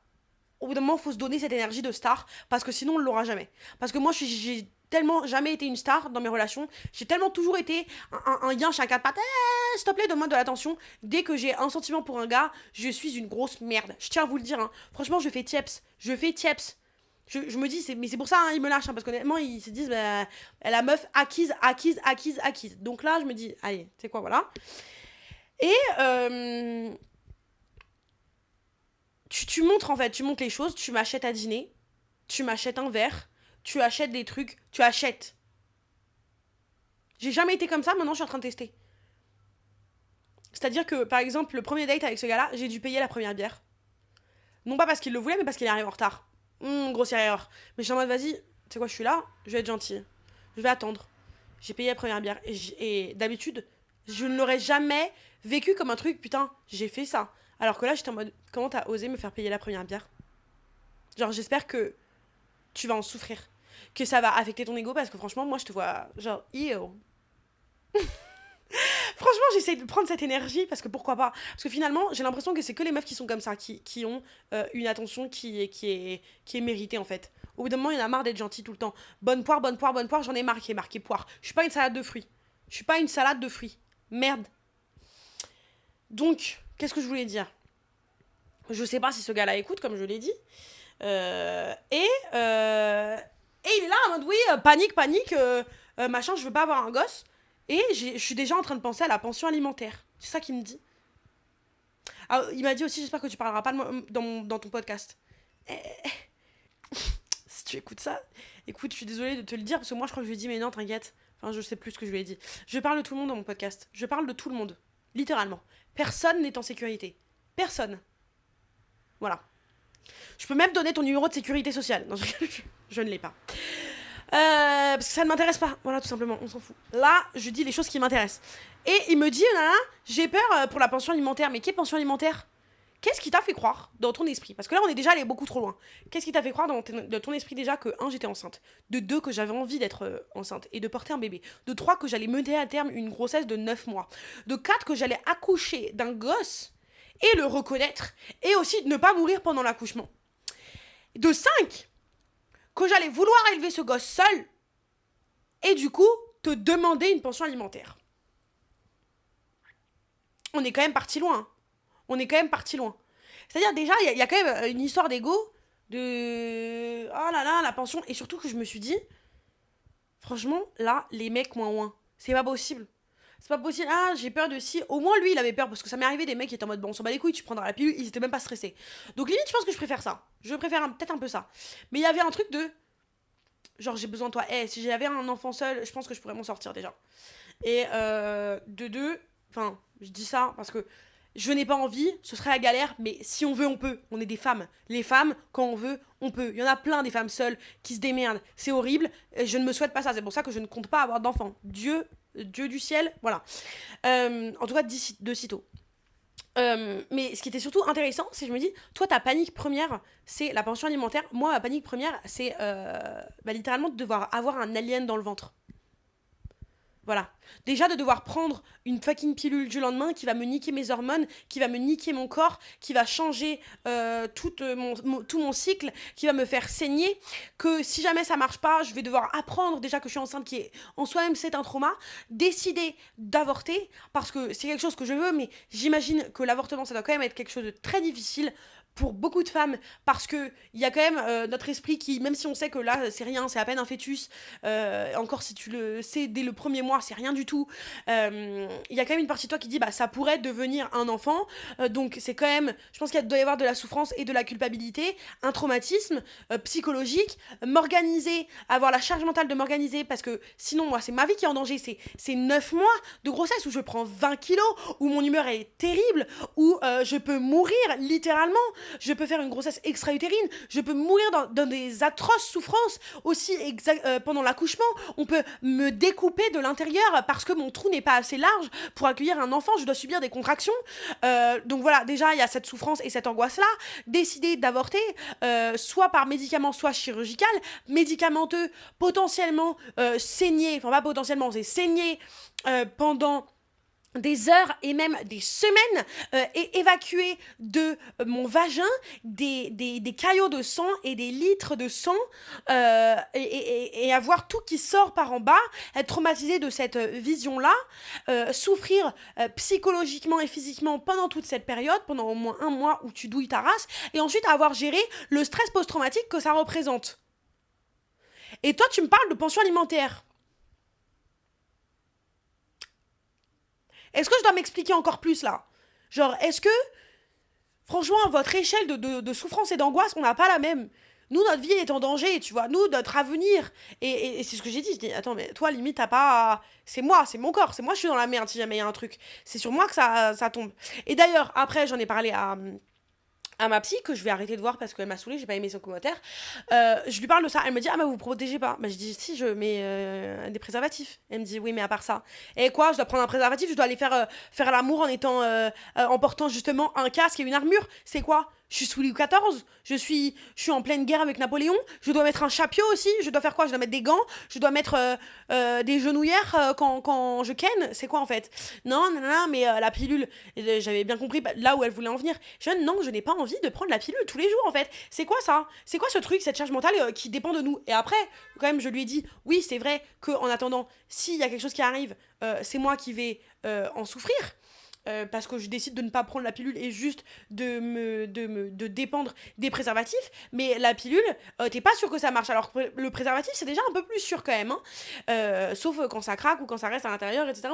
Au bout d'un moment, il faut se donner cette énergie de star, parce que sinon, on ne l'aura jamais. Parce que moi, j'ai tellement jamais été une star dans mes relations. J'ai tellement toujours été un yinche à quatre pattes. S'il te plaît, donne-moi de l'attention. Dès que j'ai un sentiment pour un gars, je suis une grosse merde. Je tiens à vous le dire. Hein. Franchement, je fais tieps. Je me dis, mais c'est pour ça, hein, ils me lâchent, hein, parce qu'honnêtement, ils se disent, bah, la meuf acquise. Donc là, je me dis, allez, tu sais quoi, voilà. Et tu montres, en fait, tu montres les choses, tu m'achètes à dîner, tu m'achètes un verre, tu achètes des trucs, tu achètes. J'ai jamais été comme ça, maintenant je suis en train de tester. C'est-à-dire que, par exemple, le premier date avec ce gars-là, j'ai dû payer la première bière. Non pas parce qu'il le voulait, mais parce qu'il arrive en retard. Grossière erreur. Mais je suis en mode, vas-y, tu sais quoi, je suis là, je vais être gentille. Je vais attendre. J'ai payé la première bière. Et d'habitude, je ne l'aurais jamais vécu comme un truc, putain, j'ai fait ça. Alors que là, j'étais en mode, comment t'as osé me faire payer la première bière? Genre, j'espère que tu vas en souffrir. Que ça va affecter ton ego, parce que franchement, moi, je te vois, genre, ew. Franchement, j'essaie de prendre cette énergie parce que pourquoi pas. Parce que finalement, j'ai l'impression que c'est que les meufs qui sont comme ça, qui ont une attention qui est méritée en fait. Au bout d'un moment, il y en a marre d'être gentil tout le temps. Bonne poire, j'en ai marre qui est marqué poire. Je suis pas une salade de fruits. Merde. Donc, qu'est-ce que je voulais dire? Je sais pas si ce gars-là écoute, comme je l'ai dit. Et il est là en mode oui, panique, machin, je veux pas avoir un gosse. Et je suis déjà en train de penser à la pension alimentaire. C'est ça qu'il me dit. Ah, il m'a dit aussi, j'espère que tu parleras pas de moi dans ton podcast. Si tu écoutes ça, écoute, je suis désolée de te le dire, parce que moi je crois que je lui ai dit, mais non, t'inquiète. Enfin, je sais plus ce que je lui ai dit. Je parle de tout le monde dans mon podcast. Je parle de tout le monde. Littéralement. Personne n'est en sécurité. Personne. Voilà. Je peux même donner ton numéro de sécurité sociale. Non, je ne l'ai pas. Parce que ça ne m'intéresse pas. Voilà, tout simplement, on s'en fout. Là, je dis les choses qui m'intéressent. Et il me dit, j'ai peur pour la pension alimentaire. Mais quelle pension alimentaire? Qu'est-ce qui t'a fait croire dans ton esprit? Parce que là, on est déjà allé beaucoup trop loin. Qu'est-ce qui t'a fait croire dans ton esprit déjà que, 1, j'étais enceinte. De 2, que j'avais envie d'être enceinte et de porter un bébé. De 3, que j'allais mener à terme une grossesse de 9 mois. De 4, que j'allais accoucher d'un gosse et le reconnaître. Et aussi ne pas mourir pendant l'accouchement. De 5, que j'allais vouloir élever ce gosse seul et du coup te demander une pension alimentaire. On est quand même parti loin. C'est-à-dire déjà, il y a quand même une histoire d'ego, de... Oh là là, la pension. Et surtout que je me suis dit, franchement, là, les mecs, moins. C'est pas possible. Ah, j'ai peur de si. Au moins, lui, il avait peur parce que ça m'est arrivé des mecs qui étaient en mode, bon, on s'en bat les couilles, tu prendras la pilule, ils étaient même pas stressés. Donc, limite, je pense que je préfère ça. Je préfère peut-être un peu ça. Mais il y avait un truc de... Genre, j'ai besoin de toi. Si j'avais un enfant seul, je pense que je pourrais m'en sortir déjà. Et de 2, enfin, je dis ça parce que je n'ai pas envie, ce serait la galère, mais si on veut, on peut. On est des femmes. Les femmes, quand on veut, on peut. Il y en a plein des femmes seules qui se démerdent. C'est horrible, et je ne me souhaite pas ça. C'est pour ça que je ne compte pas avoir d'enfants. Dieu du ciel, voilà. En tout cas, de sitôt. Mais ce qui était surtout intéressant, c'est que je me dis, toi, ta panique première, c'est la pension alimentaire. Moi, ma panique première, c'est littéralement de devoir avoir un alien dans le ventre. Voilà. Déjà de devoir prendre une fucking pilule du lendemain qui va me niquer mes hormones, qui va me niquer mon corps, qui va changer tout mon cycle, qui va me faire saigner, que si jamais ça marche pas, je vais devoir apprendre déjà que je suis enceinte, qui est en soi-même c'est un trauma, décider d'avorter, parce que c'est quelque chose que je veux, mais j'imagine que l'avortement ça doit quand même être quelque chose de très difficile pour beaucoup de femmes, parce que il y a quand même notre esprit qui, même si on sait que là c'est rien, c'est à peine un fœtus, encore si tu le sais dès le premier mois, c'est rien du tout, il y a quand même une partie de toi qui dit bah ça pourrait devenir un enfant, donc c'est quand même, je pense qu'il doit y avoir de la souffrance et de la culpabilité, un traumatisme psychologique, m'organiser, avoir la charge mentale de m'organiser, parce que sinon moi c'est ma vie qui est en danger, c'est 9 mois de grossesse où je prends 20 kilos, où mon humeur est terrible, où je peux mourir littéralement. Je peux faire une grossesse extra-utérine, je peux mourir dans des atroces souffrances aussi pendant l'accouchement, on peut me découper de l'intérieur parce que mon trou n'est pas assez large pour accueillir un enfant, je dois subir des contractions, donc voilà, déjà il y a cette souffrance et cette angoisse-là, décider d'avorter, soit par médicament, soit chirurgical, médicamenteux, potentiellement saigner, enfin pas potentiellement, c'est saigner pendant des heures et même des semaines et évacuer de mon vagin des caillots de sang et des litres de sang et avoir tout qui sort par en bas, être traumatisée de cette vision-là, souffrir psychologiquement et physiquement pendant toute cette période, pendant au moins 1 mois où tu douilles ta race, et ensuite avoir géré le stress post-traumatique que ça représente. Et toi, tu me parles de pension alimentaire. Est-ce que je dois m'expliquer encore plus là? Genre, est-ce que, franchement, votre échelle de souffrance et d'angoisse, on n'a pas la même? Nous, notre vie est en danger, tu vois. Nous, notre avenir. Et c'est ce que j'ai dit. Je dis, attends, mais toi, limite, t'as pas. C'est moi, c'est mon corps. C'est moi, je suis dans la merde si jamais il y a un truc. C'est sur moi que ça tombe. Et d'ailleurs, après, j'en ai parlé à ma psy, que je vais arrêter de voir parce qu'elle m'a saoulée, j'ai pas aimé son commentaire. Je lui parle de ça. Elle me dit, ah, mais vous protégez pas. Bah, je dis, si, je mets des préservatifs. Elle me dit, oui, mais à part ça. Et quoi, je dois prendre un préservatif, je dois aller faire l'amour en portant justement un casque et une armure. C'est quoi? Je suis sous Louis XIV, je suis en pleine guerre avec Napoléon, je dois mettre un chapeau aussi, je dois faire quoi? Je dois mettre des gants, je dois mettre des genouillères quand je ken, c'est quoi en fait? Non, non, non, mais la pilule, j'avais bien compris là où elle voulait en venir. Non, je n'ai pas envie de prendre la pilule tous les jours en fait. C'est quoi ça? C'est quoi ce truc, cette charge mentale qui dépend de nous? Et après, quand même, je lui ai dit, oui, c'est vrai qu'en attendant, s'il y a quelque chose qui arrive, c'est moi qui vais en souffrir. Parce que je décide de ne pas prendre la pilule et juste de dépendre des préservatifs. Mais la pilule, t'es pas sûr que ça marche. Alors que le préservatif, c'est déjà un peu plus sûr quand même. Hein. Sauf quand ça craque ou quand ça reste à l'intérieur, etc.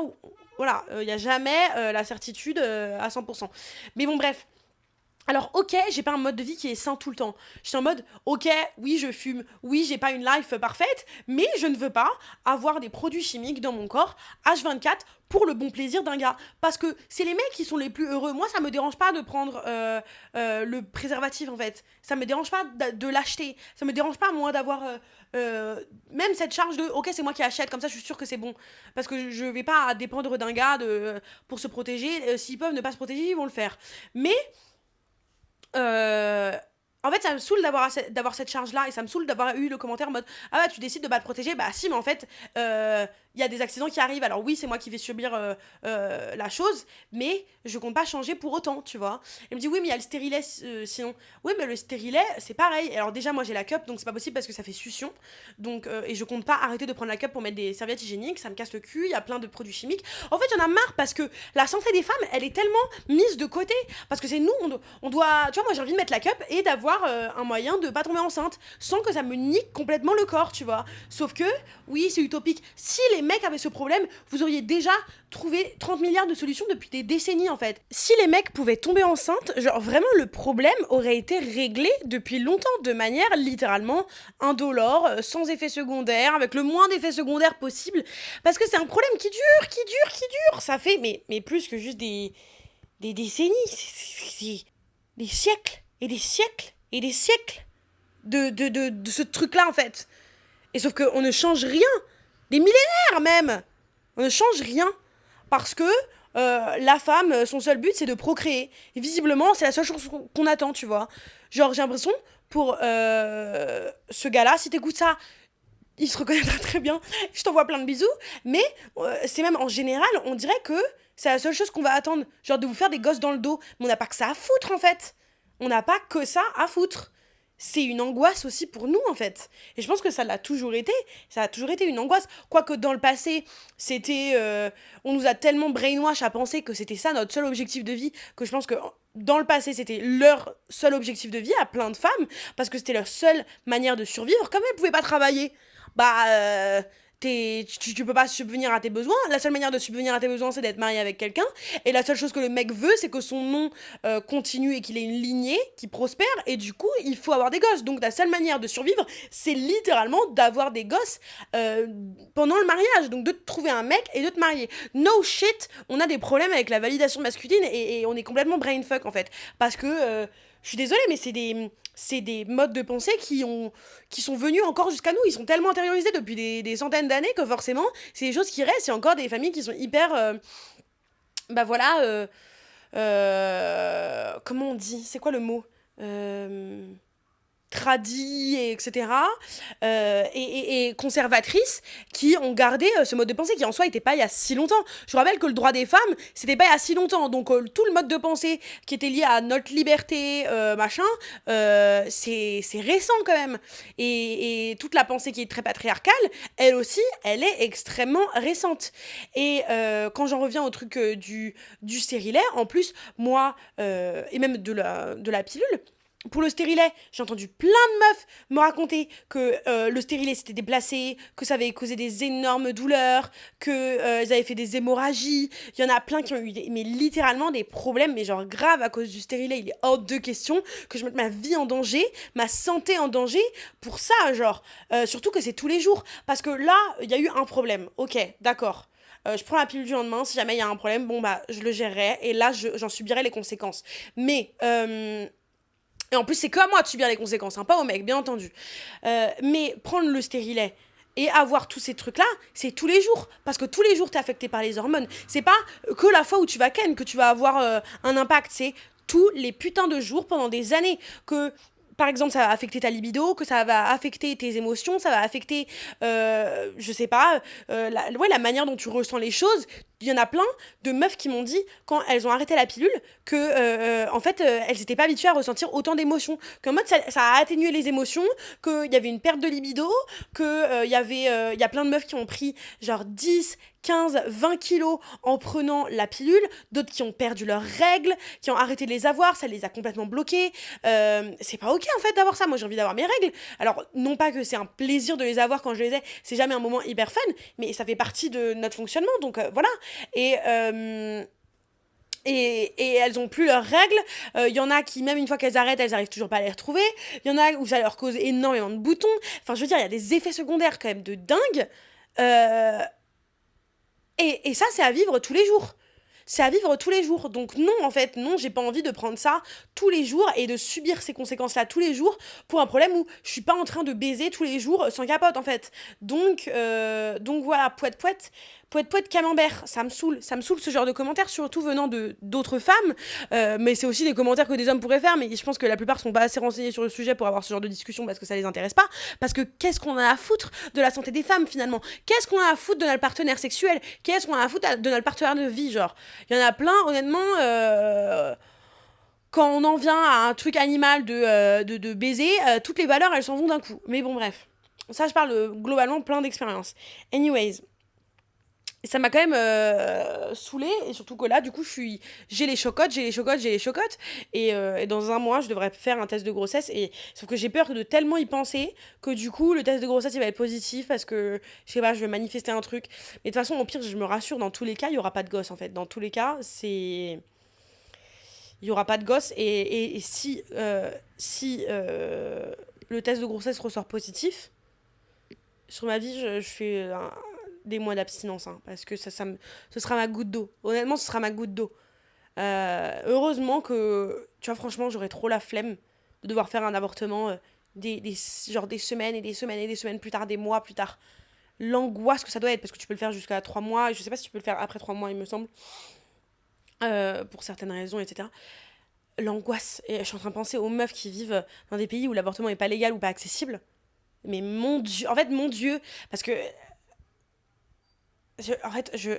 Voilà, il n'y a jamais la certitude à 100%. Mais bon, bref. Alors, ok, j'ai pas un mode de vie qui est sain tout le temps. Je suis en mode, ok, oui, je fume, oui, j'ai pas une life parfaite, mais je ne veux pas avoir des produits chimiques dans mon corps H24 pour le bon plaisir d'un gars. Parce que c'est les mecs qui sont les plus heureux. Moi, ça me dérange pas de prendre le préservatif, en fait. Ça me dérange pas de l'acheter. Ça me dérange pas, moi, d'avoir même cette charge de, ok, c'est moi qui achète, comme ça, je suis sûre que c'est bon. Parce que je vais pas dépendre d'un gars pour se protéger. S'ils peuvent ne pas se protéger, ils vont le faire. Mais euh, en fait, ça me saoule d'avoir cette charge-là et ça me saoule d'avoir eu le commentaire en mode ah ouais, tu décides de pas te protéger. Bah si, mais en fait, il y a des accidents qui arrivent. Alors oui, c'est moi qui vais subir la chose, mais je compte pas changer pour autant, tu vois. Elle me dit oui, mais il y a le stérilet sinon. Oui, mais le stérilet, c'est pareil. Alors déjà, moi j'ai la cup, donc c'est pas possible parce que ça fait succion. Donc, et je compte pas arrêter de prendre la cup pour mettre des serviettes hygiéniques, ça me casse le cul, il y a plein de produits chimiques. En fait, j'en ai marre parce que la santé des femmes, elle est tellement mise de côté. Parce que c'est nous, on doit. Tu vois, moi j'ai envie de mettre la cup et d'avoir un moyen de pas tomber enceinte sans que ça me nique complètement le corps, tu vois. Sauf que, oui, c'est utopique. Si les mecs avaient ce problème, vous auriez déjà trouvé 30 milliards de solutions depuis des décennies en fait. Si les mecs pouvaient tomber enceintes, genre vraiment le problème aurait été réglé depuis longtemps de manière littéralement indolore, sans effet secondaire, avec le moins d'effets secondaires possible. Parce que c'est un problème qui dure, qui dure, qui dure. Ça fait, mais plus que juste des décennies, c'est des siècles et des siècles et des siècles de ce truc-là en fait. Et sauf qu'on ne change rien, des millénaires même, on ne change rien parce que la femme, son seul but c'est de procréer. Et visiblement, c'est la seule chose qu'on attend, tu vois. Genre, j'ai l'impression pour ce gars-là, si t'écoutes ça, il se reconnaîtra très bien. Je t'envoie plein de bisous. Mais c'est même en général, on dirait que c'est la seule chose qu'on va attendre. Genre de vous faire des gosses dans le dos. Mais on n'a pas que ça à foutre en fait. On n'a pas que ça à foutre. C'est une angoisse aussi pour nous en fait. Et je pense que ça l'a toujours été. Ça a toujours été une angoisse. Quoique dans le passé, c'était. On nous a tellement brainwash à penser que c'était ça notre seul objectif de vie que je pense que dans le passé, c'était leur seul objectif de vie à plein de femmes parce que c'était leur seule manière de survivre. Comme elles pouvaient pas travailler, bah tu peux pas subvenir à tes besoins. La seule manière de subvenir à tes besoins, c'est d'être marié avec quelqu'un. Et la seule chose que le mec veut, c'est que son nom continue et qu'il ait une lignée qui prospère. Et du coup, il faut avoir des gosses. Donc la seule manière de survivre, c'est littéralement d'avoir des gosses pendant le mariage. Donc de te trouver un mec et de te marier. No shit, on a des problèmes avec la validation masculine et on est complètement brainfuck en fait. Parce que, je suis désolée, mais c'est des modes de pensée qui sont venus encore jusqu'à nous. Ils sont tellement intériorisés depuis des centaines d'années que forcément, c'est des choses qui restent. Il y a encore des familles qui sont hyper. Bah voilà. Comment on dit? C'est quoi le mot? tradies, etc., et conservatrices, qui ont gardé ce mode de pensée qui en soi n'était pas il y a si longtemps. Je vous rappelle que le droit des femmes, c'était pas il y a si longtemps. Donc tout le mode de pensée qui était lié à notre liberté, machin, c'est récent quand même. Et toute la pensée qui est très patriarcale, elle aussi, elle est extrêmement récente. Et quand j'en reviens au truc du stérilet, en plus, moi, et même de la pilule, pour le stérilet, j'ai entendu plein de meufs me raconter que le stérilet s'était déplacé, que ça avait causé des énormes douleurs, que ils avaient fait des hémorragies. Il y en a plein qui ont eu mais littéralement des problèmes, mais genre graves à cause du stérilet. Il est hors de question que je mette ma vie en danger, ma santé en danger pour ça, genre. Surtout que c'est tous les jours. Parce que là, il y a eu un problème. Ok, d'accord. Je prends la pilule du lendemain, si jamais il y a un problème, bon bah je le gérerai et là j'en subirai les conséquences. Mais et en plus, c'est que à moi de subir les conséquences, hein, pas au mec, bien entendu. Mais prendre le stérilet et avoir tous ces trucs-là, c'est tous les jours. Parce que tous les jours, t'es affecté par les hormones. C'est pas que la fois où tu vas ken que tu vas avoir un impact. C'est tous les putains de jours pendant des années. Que, par exemple, ça va affecter ta libido, que ça va affecter tes émotions, ça va affecter, je sais pas, la manière dont tu ressens les choses. Il y en a plein de meufs qui m'ont dit, quand elles ont arrêté la pilule, que en fait, elles n'étaient pas habituées à ressentir autant d'émotions. Qu'en mode, ça a atténué les émotions, qu'il y avait une perte de libido, qu'il y a plein de meufs qui ont pris genre 10, 15, 20 kilos en prenant la pilule, d'autres qui ont perdu leurs règles, qui ont arrêté de les avoir, ça les a complètement bloqués. C'est pas ok en fait d'avoir ça, moi j'ai envie d'avoir mes règles. Alors, non pas que c'est un plaisir de les avoir quand je les ai, c'est jamais un moment hyper fun, mais ça fait partie de notre fonctionnement, donc voilà. Et, et elles ont plus leurs règles. Il y en a qui, même une fois qu'elles arrêtent, elles arrivent toujours pas à les retrouver. Il y en a où ça leur cause énormément de boutons. Enfin, je veux dire, il y a des effets secondaires quand même de dingue. Euh, et ça, c'est à vivre tous les jours. C'est à vivre tous les jours. Donc non, en fait, non, j'ai pas envie de prendre ça tous les jours et de subir ces conséquences-là tous les jours pour un problème où je suis pas en train de baiser tous les jours sans capote, en fait. Donc voilà, poète poète. Poète poète camembert, ça me saoule ce genre de commentaires, surtout venant de d'autres femmes, mais c'est aussi des commentaires que des hommes pourraient faire, mais je pense que la plupart sont pas assez renseignés sur le sujet pour avoir ce genre de discussion parce que ça les intéresse pas, parce que qu'est-ce qu'on a à foutre de la santé des femmes finalement, qu'est-ce qu'on a à foutre de notre partenaire sexuel, qu'est-ce qu'on a à foutre de notre partenaire de vie, genre, il y en a plein, honnêtement, quand on en vient à un truc animal de baiser, toutes les valeurs elles s'en vont d'un coup, mais bon bref, ça je parle globalement plein d'expériences. Anyways, et ça m'a quand même saoulée, et surtout que là, du coup, j'ai les chocottes. Et dans un mois, je devrais faire un test de grossesse. Et sauf que j'ai peur de tellement y penser que du coup, le test de grossesse, il va être positif parce que, je sais pas, je vais manifester un truc. Mais de toute façon, au pire, je me rassure, dans tous les cas, il y aura pas de gosse, en fait. Dans tous les cas, il y aura pas de gosse. Et si le test de grossesse ressort positif, sur ma vie, je fais des mois d'abstinence, hein, parce que ce sera ma goutte d'eau. Honnêtement, ce sera ma goutte d'eau. Heureusement que, tu vois, franchement, j'aurais trop la flemme de devoir faire un avortement genre des semaines et des semaines et des semaines plus tard, des mois plus tard. L'angoisse que ça doit être, parce que tu peux le faire jusqu'à 3 mois, je sais pas si tu peux le faire après 3 mois, il me semble, pour certaines raisons, etc. L'angoisse. Et je suis en train de penser aux meufs qui vivent dans des pays où l'avortement est pas légal ou pas accessible. Mais mon Dieu, en fait, mon Dieu, parce que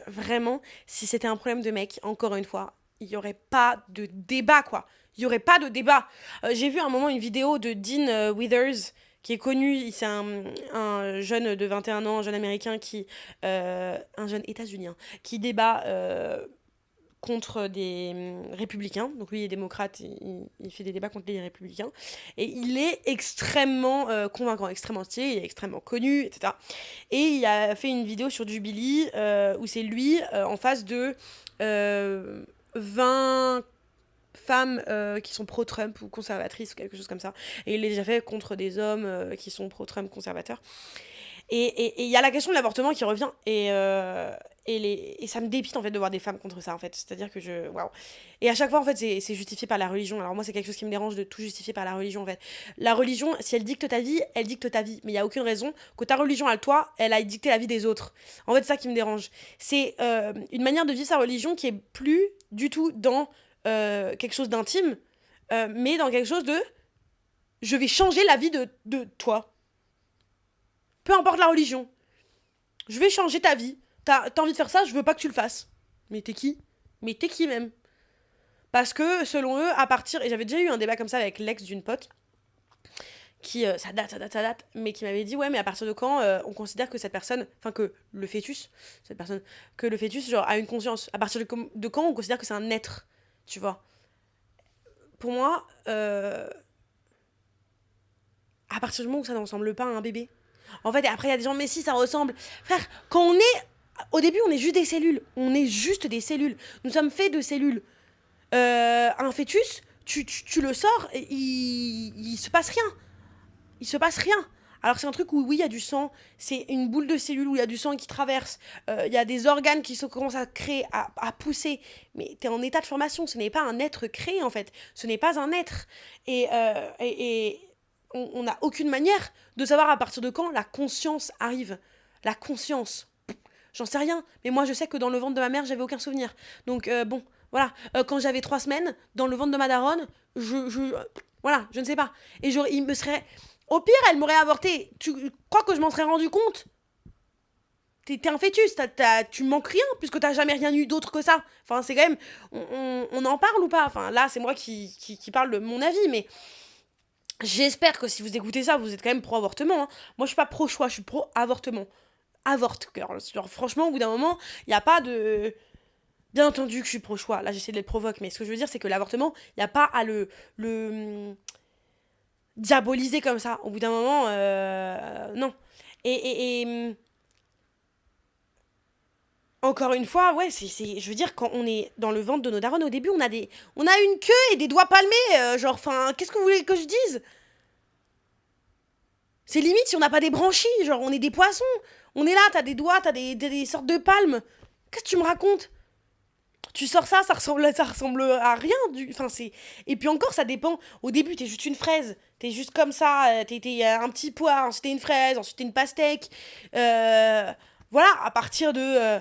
vraiment, si c'était un problème de mec, encore une fois, il y aurait pas de débat, quoi. Il y aurait pas de débat. J'ai vu à un moment une vidéo de Dean Withers, qui est connu, c'est un jeune de 21 ans, un jeune américain un jeune états-unien, qui débat contre des républicains. Donc lui, il est démocrate, il fait des débats contre les républicains. Et il est extrêmement convaincant, extrêmement stylé, il est extrêmement connu, etc. Et il a fait une vidéo sur Jubilee où c'est lui en face de 20 femmes qui sont pro-Trump ou conservatrices ou quelque chose comme ça. Et il l'a déjà fait contre des hommes qui sont pro-Trump conservateurs. Et il y a la question de l'avortement qui revient. Et ça me dépite en fait de voir des femmes contre ça en fait. C'est-à-dire que waouh. Et à chaque fois en fait c'est justifié par la religion. Alors moi c'est quelque chose qui me dérange de tout justifier par la religion en fait. La religion, si elle dicte ta vie, elle dicte ta vie. Mais il n'y a aucune raison que ta religion à toi, elle aille dicter la vie des autres. En fait c'est ça qui me dérange. C'est une manière de vivre sa religion qui est plus du tout dans quelque chose d'intime, mais dans quelque chose de je vais changer la vie de toi. Peu importe la religion. Je vais changer ta vie. T'as envie de faire ça, je veux pas que tu le fasses. Mais t'es qui ? Mais t'es qui même ? Parce que selon eux, à partir... Et j'avais déjà eu un débat comme ça avec l'ex d'une pote, qui, ça date, mais qui m'avait dit, ouais, mais à partir de quand on considère que cette personne, enfin que le fœtus, genre, a une conscience. À partir de quand on considère que c'est un être, tu vois. Pour moi, à partir du moment où ça ne ressemble pas à un bébé. En fait, et après, il y a des gens, mais si, ça ressemble. Frère, quand on est... Au début, on est juste des cellules. On est juste des cellules. Nous sommes faits de cellules. Un fœtus, tu le sors, et il se passe rien. Il se passe rien. Alors c'est un truc où, oui, il y a du sang, c'est une boule de cellules où il y a du sang qui traverse, il y a des organes qui commencent à créer, à pousser, mais t'es en état de formation, ce n'est pas un être créé en fait, ce n'est pas un être. Et on n'a aucune manière de savoir à partir de quand la conscience arrive. La conscience, j'en sais rien, mais moi je sais que dans le ventre de ma mère, j'avais aucun souvenir. Donc bon, voilà, quand j'avais 3 semaines, dans le ventre de ma daronne, voilà, je ne sais pas. Et il me serait... Au pire, elle m'aurait avorté. Tu crois que je m'en serais rendu compte ? T'es un fœtus, tu manques rien, puisque t'as jamais rien eu d'autre que ça. Enfin, c'est quand même... On en parle ou pas ? Enfin, là, c'est moi qui parle de mon avis, mais... J'espère que si vous écoutez ça, vous êtes quand même pro-avortement. Hein. Moi, je suis pas pro-choix, je suis pro-avortement. Avorte, girl. Genre, franchement, au bout d'un moment, il n'y a pas de... Bien entendu que je suis pro-choix. Là, j'essaie de l'être provoque, mais ce que je veux dire, c'est que l'avortement, il n'y a pas à le diaboliser comme ça. Au bout d'un moment, non. Et encore une fois, ouais, je veux dire, quand on est dans le ventre de nos darons, au début, on a une queue et des doigts palmés. Genre, enfin, qu'est-ce que vous voulez que je dise ? C'est limite si on n'a pas des branchies. Genre, on est des poissons. On est là, t'as des doigts, t'as des sortes de palmes. Qu'est-ce que tu me racontes ? Tu sors ça ressemble à rien. Enfin, c'est... Et puis encore, ça dépend. Au début, t'es juste une fraise. T'es juste comme ça. T'es un petit poire. Ensuite, t'es une fraise. Ensuite, t'es une pastèque. Voilà, à partir de...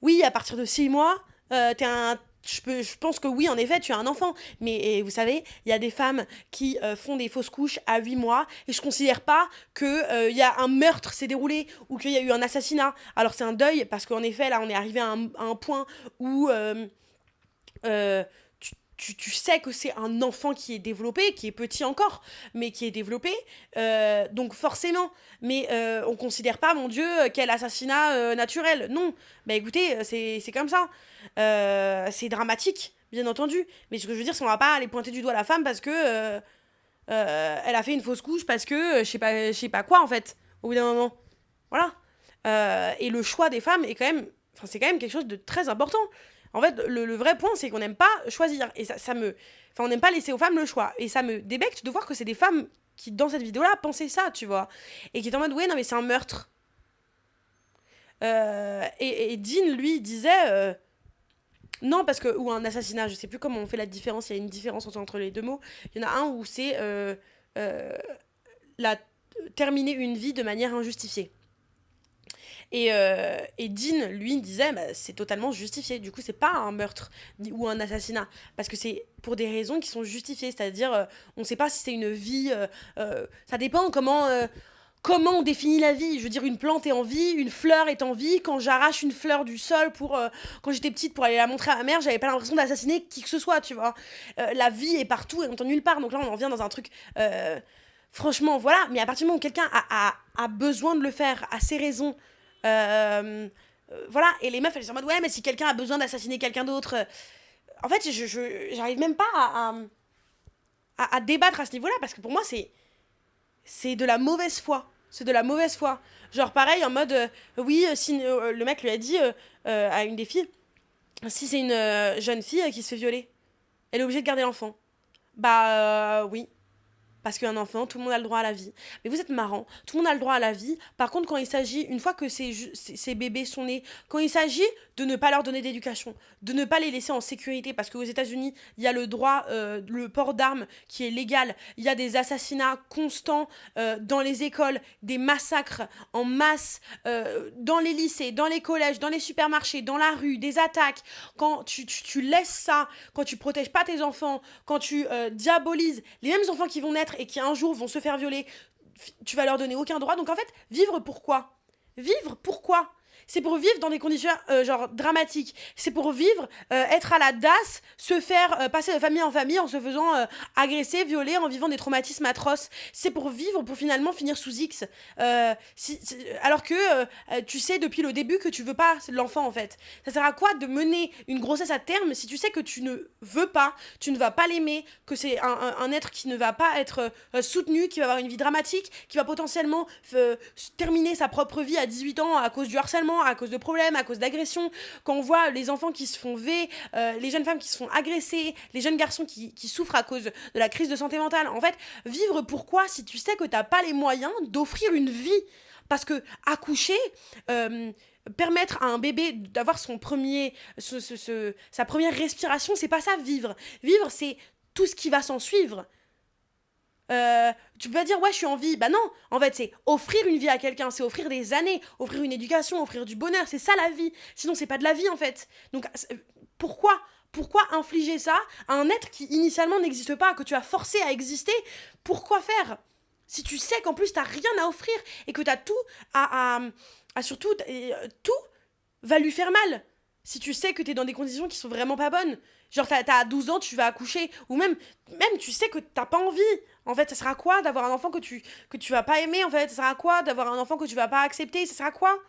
oui, à partir de 6 mois, t'es un... Je pense que oui, en effet, tu as un enfant. Mais vous savez, il y a des femmes qui font des fausses couches à 8 mois. Et je considère pas qu'il y a un meurtre s'est déroulé ou qu'il y a eu un assassinat. Alors c'est un deuil, parce qu'en effet, là, on est arrivé à un point où tu sais que c'est un enfant qui est développé, qui est petit encore, mais qui est développé. Donc forcément. Mais on considère pas, mon Dieu, quel assassinat naturel. Non. Bah écoutez, c'est comme ça. C'est dramatique, bien entendu. Mais ce que je veux dire, c'est qu'on va pas aller pointer du doigt la femme parce que elle a fait une fausse couche, parce que je sais pas quoi, en fait, au bout d'un moment. Voilà. Et le choix des femmes est quand même... Enfin, c'est quand même quelque chose de très important. En fait, le vrai point, c'est qu'on n'aime pas choisir. Et ça me... Enfin, on n'aime pas laisser aux femmes le choix. Et ça me débecte de voir que c'est des femmes qui, dans cette vidéo-là, pensaient ça, tu vois. Et qui étaient en mode, ouais, non, mais c'est un meurtre. Et Dean, lui, disait... non, parce que... Ou un assassinat, je sais plus comment on fait la différence. Il y a une différence entre les deux mots. Il y en a un où c'est... terminer une vie de manière injustifiée. Et Dean, lui, disait, bah, c'est totalement justifié. Du coup, c'est pas un meurtre ou un assassinat. Parce que c'est pour des raisons qui sont justifiées. C'est-à-dire, on sait pas si c'est une vie... ça dépend comment on définit la vie. Je veux dire, une plante est en vie, une fleur est en vie. Quand j'arrache une fleur du sol quand j'étais petite pour aller la montrer à ma mère, j'avais pas l'impression d'assassiner qui que ce soit, tu vois. La vie est partout et on n'entend nulle part. Donc là, on en vient dans un truc... franchement, voilà. Mais à partir du moment où quelqu'un a besoin de le faire, a ses raisons... voilà, et les meufs elles sont en mode ouais, mais si quelqu'un a besoin d'assassiner quelqu'un d'autre, en fait j'arrive même pas à débattre à ce niveau-là, parce que pour moi c'est de la mauvaise foi. C'est de la mauvaise foi. Genre pareil en mode oui, si le mec lui a dit à une des filles, si c'est une jeune fille qui se fait violer, elle est obligée de garder l'enfant. Bah oui. Parce qu'un enfant, tout le monde a le droit à la vie. Mais vous êtes marrant, tout le monde a le droit à la vie. Par contre, quand il s'agit, une fois que ces bébés sont nés, quand il s'agit de ne pas leur donner d'éducation, de ne pas les laisser en sécurité, parce qu'aux États-Unis, il y a le droit, le port d'armes qui est légal, il y a des assassinats constants dans les écoles, des massacres en masse dans les lycées, dans les collèges, dans les supermarchés, dans la rue, des attaques. Quand tu laisses ça, quand tu protèges pas tes enfants, quand tu diabolises les mêmes enfants qui vont naître et qui un jour vont se faire violer, tu vas leur donner aucun droit. Donc en fait, vivre pourquoi ? Vivre pourquoi ? C'est pour vivre dans des conditions genre dramatiques. C'est pour vivre, être à la DAS, se faire passer de famille en famille en se faisant agresser, violer, en vivant des traumatismes atroces. C'est pour vivre, pour finalement finir sous X. Alors que tu sais depuis le début que tu veux pas l'enfant en fait. Ça sert à quoi de mener une grossesse à terme si tu sais que tu ne veux pas, tu ne vas pas l'aimer, que c'est un être qui ne va pas être soutenu, qui va avoir une vie dramatique, qui va potentiellement terminer sa propre vie à 18 ans à cause du harcèlement, à cause de problèmes, à cause d'agressions. Quand on voit les enfants qui se font les jeunes femmes qui se font agresser, les jeunes garçons qui souffrent à cause de la crise de santé mentale. En fait, vivre pourquoi si tu sais que t'as pas les moyens d'offrir une vie ? Parce que accoucher, permettre à un bébé d'avoir sa première respiration, c'est pas ça vivre. Vivre, c'est tout ce qui va s'en suivre. Tu peux pas dire ouais je suis en vie, bah non, en fait c'est offrir une vie à quelqu'un, c'est offrir des années, offrir une éducation, offrir du bonheur, c'est ça la vie, sinon c'est pas de la vie en fait. Donc pourquoi infliger ça à un être qui initialement n'existe pas, que tu as forcé à exister? Pourquoi faire? Si tu sais qu'en plus t'as rien à offrir et que t'as tout à surtout tout va lui faire mal. Si tu sais que t'es dans des conditions qui sont vraiment pas bonnes, genre t'as 12 ans, tu vas accoucher, ou même tu sais que t'as pas envie. En fait, ça sert à quoi d'avoir un enfant que tu vas pas aimer, en fait? Ça sert à quoi d'avoir un enfant que tu vas pas accepter? Ça sert à quoi?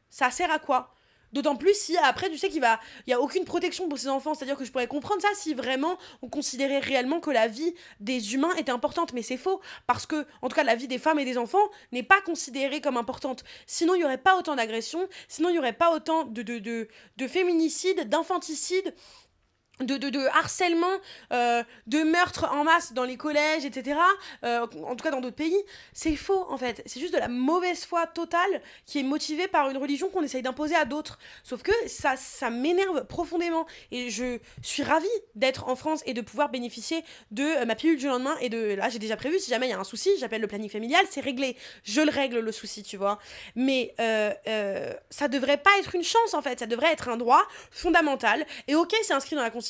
Ça sert à quoi? D'autant plus si après tu sais il y a aucune protection pour ces enfants, c'est-à-dire que je pourrais comprendre ça si vraiment on considérait réellement que la vie des humains était importante, mais c'est faux, parce que en tout cas la vie des femmes et des enfants n'est pas considérée comme importante. Sinon il y aurait pas autant d'agressions, sinon il y aurait pas autant de féminicides, d'infanticides, de harcèlement, de meurtres en masse dans les collèges, etc. En tout cas dans d'autres pays. C'est faux en fait. C'est juste de la mauvaise foi totale qui est motivée par une religion qu'on essaye d'imposer à d'autres. Sauf que ça m'énerve profondément. Et je suis ravie d'être en France et de pouvoir bénéficier de ma pilule du lendemain. Et là j'ai déjà prévu, si jamais il y a un souci, j'appelle le planning familial, c'est réglé. Je le règle le souci, tu vois. Mais ça devrait pas être une chance en fait. Ça devrait être un droit fondamental. Et ok, c'est inscrit dans la Constitution,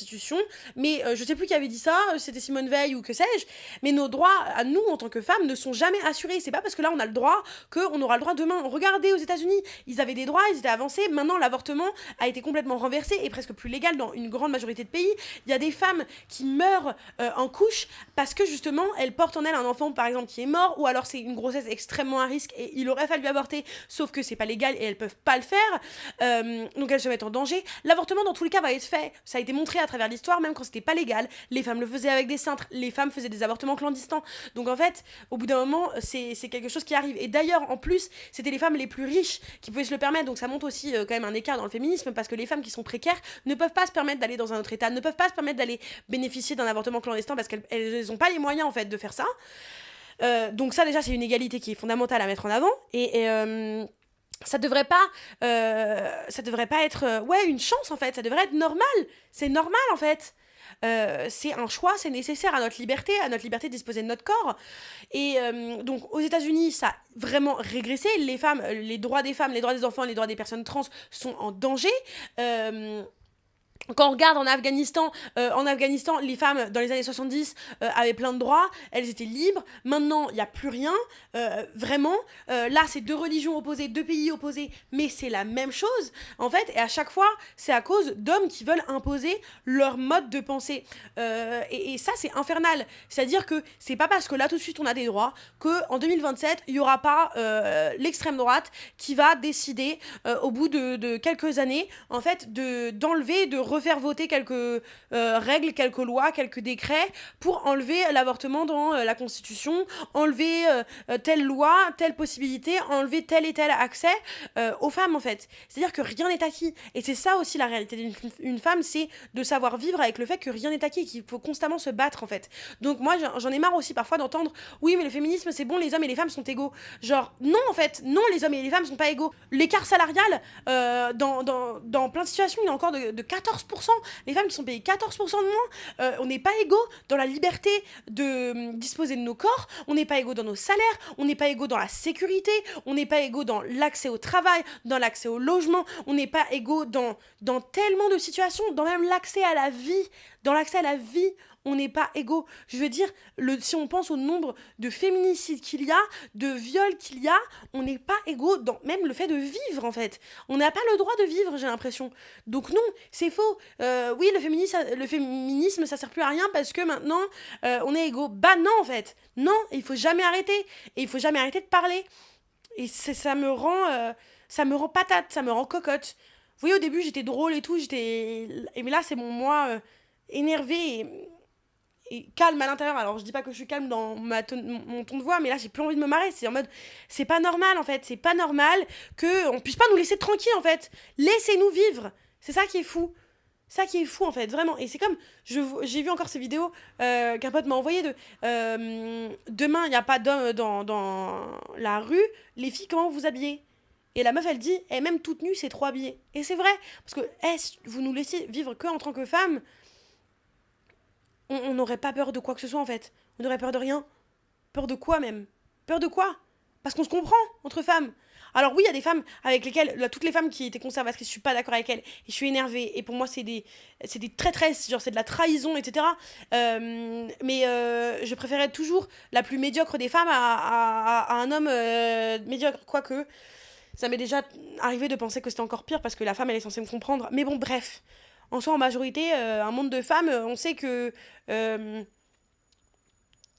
mais je sais plus qui avait dit ça, c'était Simone Veil ou que sais-je, mais nos droits à nous en tant que femmes ne sont jamais assurés. C'est pas parce que là on a le droit qu'on aura le droit demain. Regardez aux États-Unis, ils avaient des droits, ils étaient avancés. Maintenant l'avortement a été complètement renversé et presque plus légal dans une grande majorité de pays. Il y a des femmes qui meurent en couche parce que justement elles portent en elles un enfant par exemple qui est mort, ou alors c'est une grossesse extrêmement à risque et il aurait fallu avorter, sauf que c'est pas légal et elles peuvent pas le faire, donc elles se mettent en danger. L'avortement dans tous les cas va être fait, ça a été montré à travers l'histoire, même quand c'était pas légal, les femmes le faisaient avec des cintres, les femmes faisaient des avortements clandestins. Donc en fait, au bout d'un moment, c'est quelque chose qui arrive. Et d'ailleurs, en plus, c'était les femmes les plus riches qui pouvaient se le permettre, donc ça montre aussi quand même un écart dans le féminisme, parce que les femmes qui sont précaires ne peuvent pas se permettre d'aller dans un autre état, ne peuvent pas se permettre d'aller bénéficier d'un avortement clandestin, parce qu'elles n'ont pas les moyens en fait de faire ça. Donc ça déjà, c'est une égalité qui est fondamentale à mettre en avant. Et ça devrait pas être une chance en fait, ça devrait être normal. C'est normal en fait. C'est un choix, c'est nécessaire à notre liberté de disposer de notre corps. Et donc aux États-Unis, ça a vraiment régressé. Les femmes, les droits des femmes, les droits des enfants, les droits des personnes trans sont en danger. Quand on regarde en Afghanistan, les femmes dans les années 70 avaient plein de droits, elles étaient libres. Maintenant, il n'y a plus rien, vraiment. Là, c'est deux religions opposées, deux pays opposés, mais c'est la même chose, en fait. Et à chaque fois, c'est à cause d'hommes qui veulent imposer leur mode de pensée. Et ça, c'est infernal. C'est-à-dire que c'est pas parce que là, tout de suite, on a des droits, qu'en 2027, il n'y aura pas l'extrême droite qui va décider, au bout de quelques années, en fait, d'enlever, de refaire refaire voter quelques règles, quelques lois, quelques décrets pour enlever l'avortement dans la Constitution, enlever telle loi, telle possibilité, enlever tel et tel accès aux femmes en fait. C'est-à-dire que rien n'est acquis. Et c'est ça aussi la réalité d'une femme, c'est de savoir vivre avec le fait que rien n'est acquis, qu'il faut constamment se battre en fait. Donc moi j'en ai marre aussi parfois d'entendre oui mais le féminisme c'est bon, les hommes et les femmes sont égaux. Genre non en fait, non les hommes et les femmes sont pas égaux. L'écart salarial dans plein de situations il y a encore de 14%. Les femmes qui sont payées 14% de moins. On n'est pas égaux dans la liberté de disposer de nos corps, on n'est pas égaux dans nos salaires, on n'est pas égaux dans la sécurité, on n'est pas égaux dans l'accès au travail, dans l'accès au logement, on n'est pas égaux dans tellement de situations, dans même l'accès à la vie. Dans l'accès à la vie, on n'est pas égaux. Je veux dire, si on pense au nombre de féminicides qu'il y a, de viols qu'il y a, on n'est pas égaux dans même le fait de vivre, en fait. On n'a pas le droit de vivre, j'ai l'impression. Donc non, c'est faux. Oui, le féminisme, ça sert plus à rien parce que maintenant, on est égaux. Bah non, en fait. Non, il faut jamais arrêter. Et il faut jamais arrêter de parler. Et ça me rend patate, ça me rend cocotte. Vous voyez, au début, j'étais drôle et tout, mais là, c'est mon moi énervé et calme à l'intérieur. Alors, je dis pas que je suis calme dans mon ton de voix, mais là, j'ai plus envie de me marrer. C'est en mode, c'est pas normal, en fait. C'est pas normal qu'on puisse pas nous laisser tranquille, en fait. Laissez-nous vivre. C'est ça qui est fou. Ça qui est fou, en fait, vraiment. Et c'est comme, j'ai vu encore ces vidéos qu'un pote m'a envoyé de demain, il n'y a pas d'hommes dans la rue. Les filles, comment vous habillez? Et la meuf, elle dit, même toute nue, c'est trop habillé. Et c'est vrai, parce que vous nous laissez vivre que en tant que femme, on n'aurait pas peur de quoi que ce soit, en fait. On n'aurait peur de rien. Peur de quoi, même? Peur de quoi? Parce qu'on se comprend, entre femmes. Alors oui, il y a des femmes avec lesquelles, là, toutes les femmes qui étaient conservatrices, je suis pas d'accord avec elles, et je suis énervée, et pour moi, c'est des traîtresses, genre c'est de la trahison, etc. Mais je préférais toujours la plus médiocre des femmes à un homme médiocre, quoique... Ça m'est déjà arrivé de penser que c'était encore pire parce que la femme, elle est censée me comprendre. Mais bon, bref. En soi, en majorité, un monde de femmes, on sait que il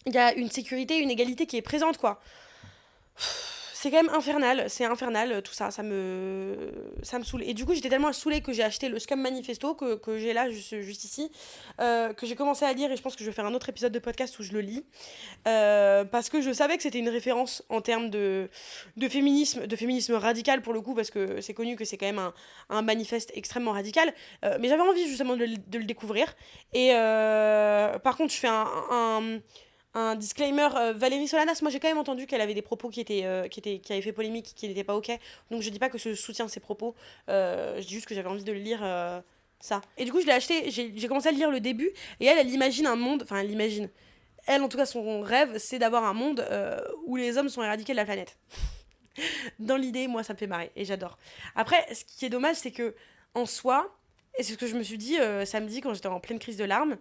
y a une sécurité, une égalité qui est présente, quoi. C'est quand même infernal, c'est infernal tout ça, ça me saoule. Et du coup, j'étais tellement saoulée que j'ai acheté le Scum Manifesto que j'ai là, juste ici, que j'ai commencé à lire et je pense que je vais faire un autre épisode de podcast où je le lis. Parce que je savais que c'était une référence en termes de féminisme radical pour le coup, parce que c'est connu que c'est quand même un manifeste extrêmement radical. Mais j'avais envie justement de le découvrir. Et par contre, je fais un disclaimer, Valérie Solanas, moi j'ai quand même entendu qu'elle avait des propos qui avaient fait polémique, qui n'étaient pas ok. Donc je dis pas que je soutiens ses propos, je dis juste que j'avais envie de le lire ça. Et du coup je l'ai acheté, j'ai commencé à lire le début, et elle imagine un monde, enfin elle imagine. Elle en tout cas son rêve c'est d'avoir un monde où les hommes sont éradiqués de la planète. Dans l'idée, moi ça me fait marrer et j'adore. Après, ce qui est dommage c'est que en soi, et c'est ce que je me suis dit samedi quand j'étais en pleine crise de larmes,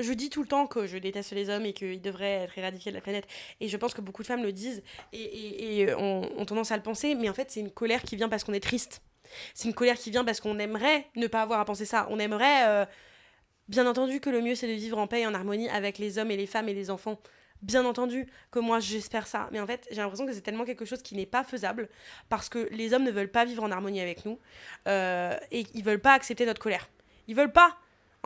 je dis tout le temps que je déteste les hommes et qu'ils devraient être éradiqués de la planète. Et je pense que beaucoup de femmes le disent et ont tendance à le penser. Mais en fait, c'est une colère qui vient parce qu'on est triste. C'est une colère qui vient parce qu'on aimerait ne pas avoir à penser ça. On aimerait, bien entendu, que le mieux, c'est de vivre en paix et en harmonie avec les hommes et les femmes et les enfants. Bien entendu que moi, j'espère ça. Mais en fait, j'ai l'impression que c'est tellement quelque chose qui n'est pas faisable parce que les hommes ne veulent pas vivre en harmonie avec nous et ils veulent pas accepter notre colère. Ils veulent pas.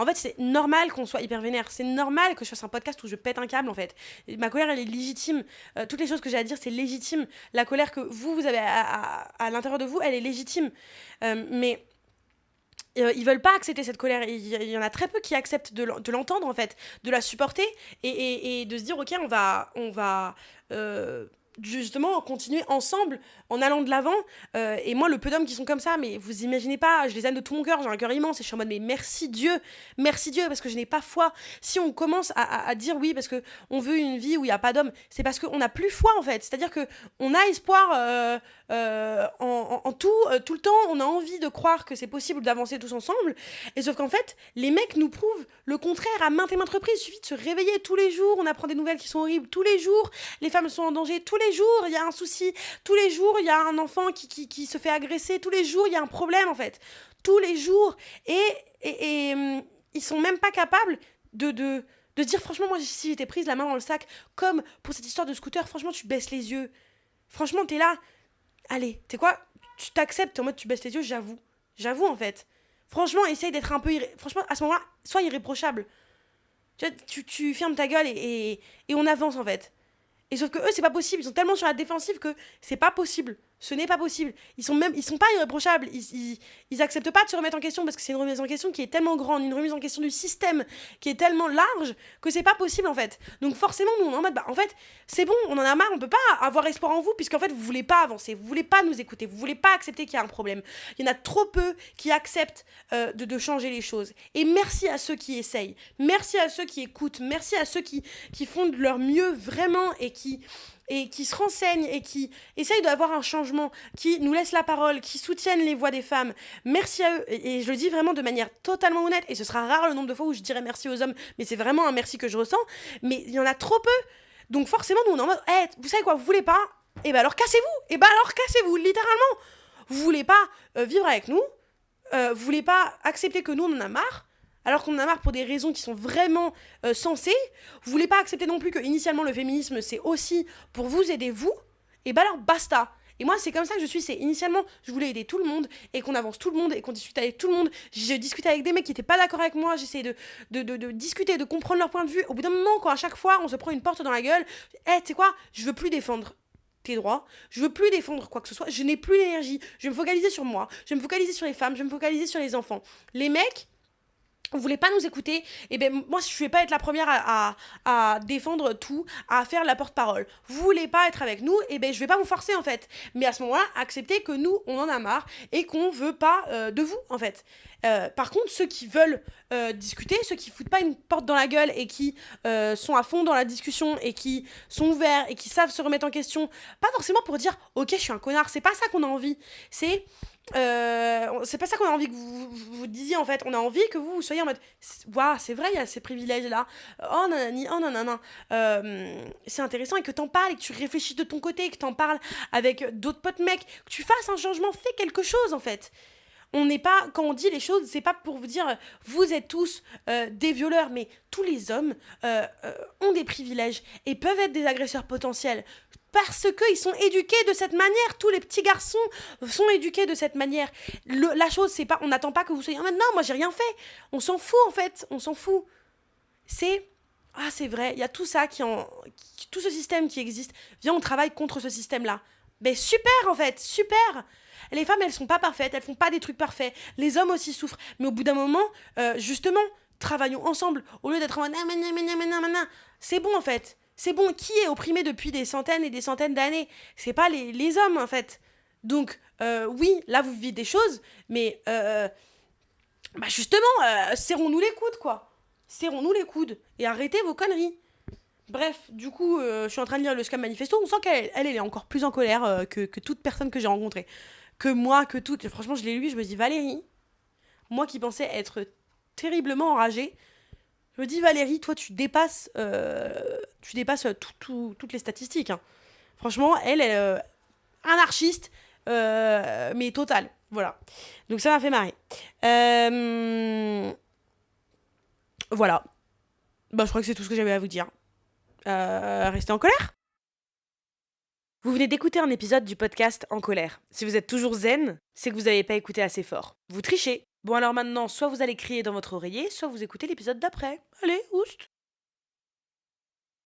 En fait, c'est normal qu'on soit hyper vénère. C'est normal que je fasse un podcast où je pète un câble, en fait. Ma colère, elle est légitime. Toutes les choses que j'ai à dire, c'est légitime. La colère que vous avez à l'intérieur de vous, elle est légitime. Mais ils veulent pas accepter cette colère. Il y en a très peu qui acceptent de l'entendre, en fait. De la supporter et de se dire, ok, on va justement continuer ensemble en allant de l'avant et moi le peu d'hommes qui sont comme ça, mais vous imaginez pas, je les aime de tout mon cœur, j'ai un cœur immense et je suis en mode mais merci Dieu parce que je n'ai pas foi. Si on commence à dire oui parce que on veut une vie où il n'y a pas d'hommes, c'est parce qu'on n'a plus foi en fait, c'est-à-dire que on a espoir en tout le temps, on a envie de croire que c'est possible d'avancer tous ensemble, et sauf qu'en fait les mecs nous prouvent le contraire à maintes et maintes reprises. Il suffit de se réveiller tous les jours, on apprend des nouvelles qui sont horribles tous les jours, les femmes sont en danger tous les jours, il y a un souci tous les jours, il y a un enfant qui se fait agresser tous les jours, il y a un problème en fait tous les jours, et ils sont même pas capables de dire franchement moi si j'étais prise la main dans le sac comme pour cette histoire de scooter, franchement tu baisses les yeux, franchement t'es là, allez, t'es quoi, tu t'acceptes en mode tu baisses les yeux, j'avoue en fait, Franchement, essaye d'être un peu... Franchement, à ce moment-là, sois irréprochable. Tu vois, tu fermes ta gueule et on avance, en fait. Et sauf que eux, c'est pas possible. Ils sont tellement sur la défensive que c'est pas possible. Ce n'est pas possible. Ils sont pas irréprochables. Ils acceptent pas de se remettre en question parce que c'est une remise en question qui est tellement grande, une remise en question du système qui est tellement large que c'est pas possible en fait. Donc forcément, nous on est en mode, bah en fait, c'est bon, on en a marre, on peut pas avoir espoir en vous puisqu'en fait vous voulez pas avancer, vous voulez pas nous écouter, vous voulez pas accepter qu'il y a un problème. Il y en a trop peu qui acceptent de changer les choses. Et merci à ceux qui essayent, merci à ceux qui écoutent, merci à ceux qui font de leur mieux vraiment et qui se renseignent et qui essayent d'avoir un changement, qui nous laissent la parole, qui soutiennent les voix des femmes. Merci à eux. Et je le dis vraiment de manière totalement honnête, et ce sera rare le nombre de fois où je dirai merci aux hommes, mais c'est vraiment un merci que je ressens. Mais il y en a trop peu. Donc forcément, nous, on est en mode, vous savez quoi, vous voulez pas? Eh ben alors cassez-vous. Eh ben alors cassez-vous, littéralement. Vous voulez pas vivre avec nous? Vous voulez pas accepter que nous, on en a marre? Alors qu'on en a marre pour des raisons qui sont vraiment sensées. Vous voulez pas accepter non plus que initialement le féminisme c'est aussi pour vous aider vous. Et bah alors basta. Et moi c'est comme ça que je suis, c'est initialement je voulais aider tout le monde et qu'on avance tout le monde et qu'on discute avec tout le monde. Je discutais avec des mecs qui étaient pas d'accord avec moi, j'essayais de discuter, de comprendre leur point de vue. Au bout d'un moment quand à chaque fois on se prend une porte dans la gueule, tu sais quoi, je veux plus défendre tes droits, je veux plus défendre quoi que ce soit, je n'ai plus l'énergie, je vais me focaliser sur moi, je vais me focaliser sur les femmes, je vais me focaliser sur les enfants. Les mecs, vous voulez pas nous écouter, et ben moi je vais pas être la première à défendre tout, à faire la porte-parole. Vous voulez pas être avec nous, et ben je vais pas vous forcer en fait. Mais à ce moment-là, acceptez que nous on en a marre et qu'on veut pas de vous en fait. Par contre, ceux qui veulent discuter, ceux qui foutent pas une porte dans la gueule et qui sont à fond dans la discussion et qui sont ouverts et qui savent se remettre en question, pas forcément pour dire ok je suis un connard, c'est pas ça qu'on a envie. C'est pas ça qu'on a envie que vous disiez en fait. On a envie que vous soyez en mode waouh, c'est vrai, il y a ces privilèges là. Oh nanani, oh nanana. C'est intéressant et que t'en parles et que tu réfléchis de ton côté, que t'en parles avec d'autres potes mecs, que tu fasses un changement, fais quelque chose en fait. On n'est pas, quand on dit les choses, c'est pas pour vous dire vous êtes tous des violeurs, mais tous les hommes ont des privilèges et peuvent être des agresseurs potentiels. Parce qu'ils sont éduqués de cette manière. Tous les petits garçons sont éduqués de cette manière. La chose, c'est pas, on n'attend pas que vous soyez. Ah, non, moi j'ai rien fait. On s'en fout en fait. On s'en fout. C'est vrai. Il y a tout ça tout ce système qui existe. Viens, on travaille contre ce système-là. Mais super en fait, super. Les femmes, elles sont pas parfaites. Elles font pas des trucs parfaits. Les hommes aussi souffrent. Mais au bout d'un moment, justement, travaillons ensemble au lieu d'être en mode c'est bon en fait. C'est bon, qui est opprimé depuis des centaines et des centaines d'années? C'est pas les hommes, en fait. Donc, oui, là, vous vivez des choses, mais justement, serrons-nous les coudes, quoi. Serrons-nous les coudes et arrêtez vos conneries. Bref, du coup, je suis en train de lire le Scam Manifesto. On sent qu'elle est encore plus en colère que toute personne que j'ai rencontrée. Que moi, que toute... Franchement, je l'ai lu, je me dis, Valérie, moi qui pensais être terriblement enragée, je me dis, Valérie, toi, tu dépasses toutes les statistiques. Hein. Franchement, elle est anarchiste, mais totale. Voilà. Donc, ça m'a fait marrer. Voilà. Bah, je crois que c'est tout ce que j'avais à vous dire. Restez en colère. Vous venez d'écouter un épisode du podcast En colère. Si vous êtes toujours zen, c'est que vous n'avez pas écouté assez fort. Vous trichez. Bon alors maintenant, soit vous allez crier dans votre oreiller, soit vous écoutez l'épisode d'après. Allez, oust.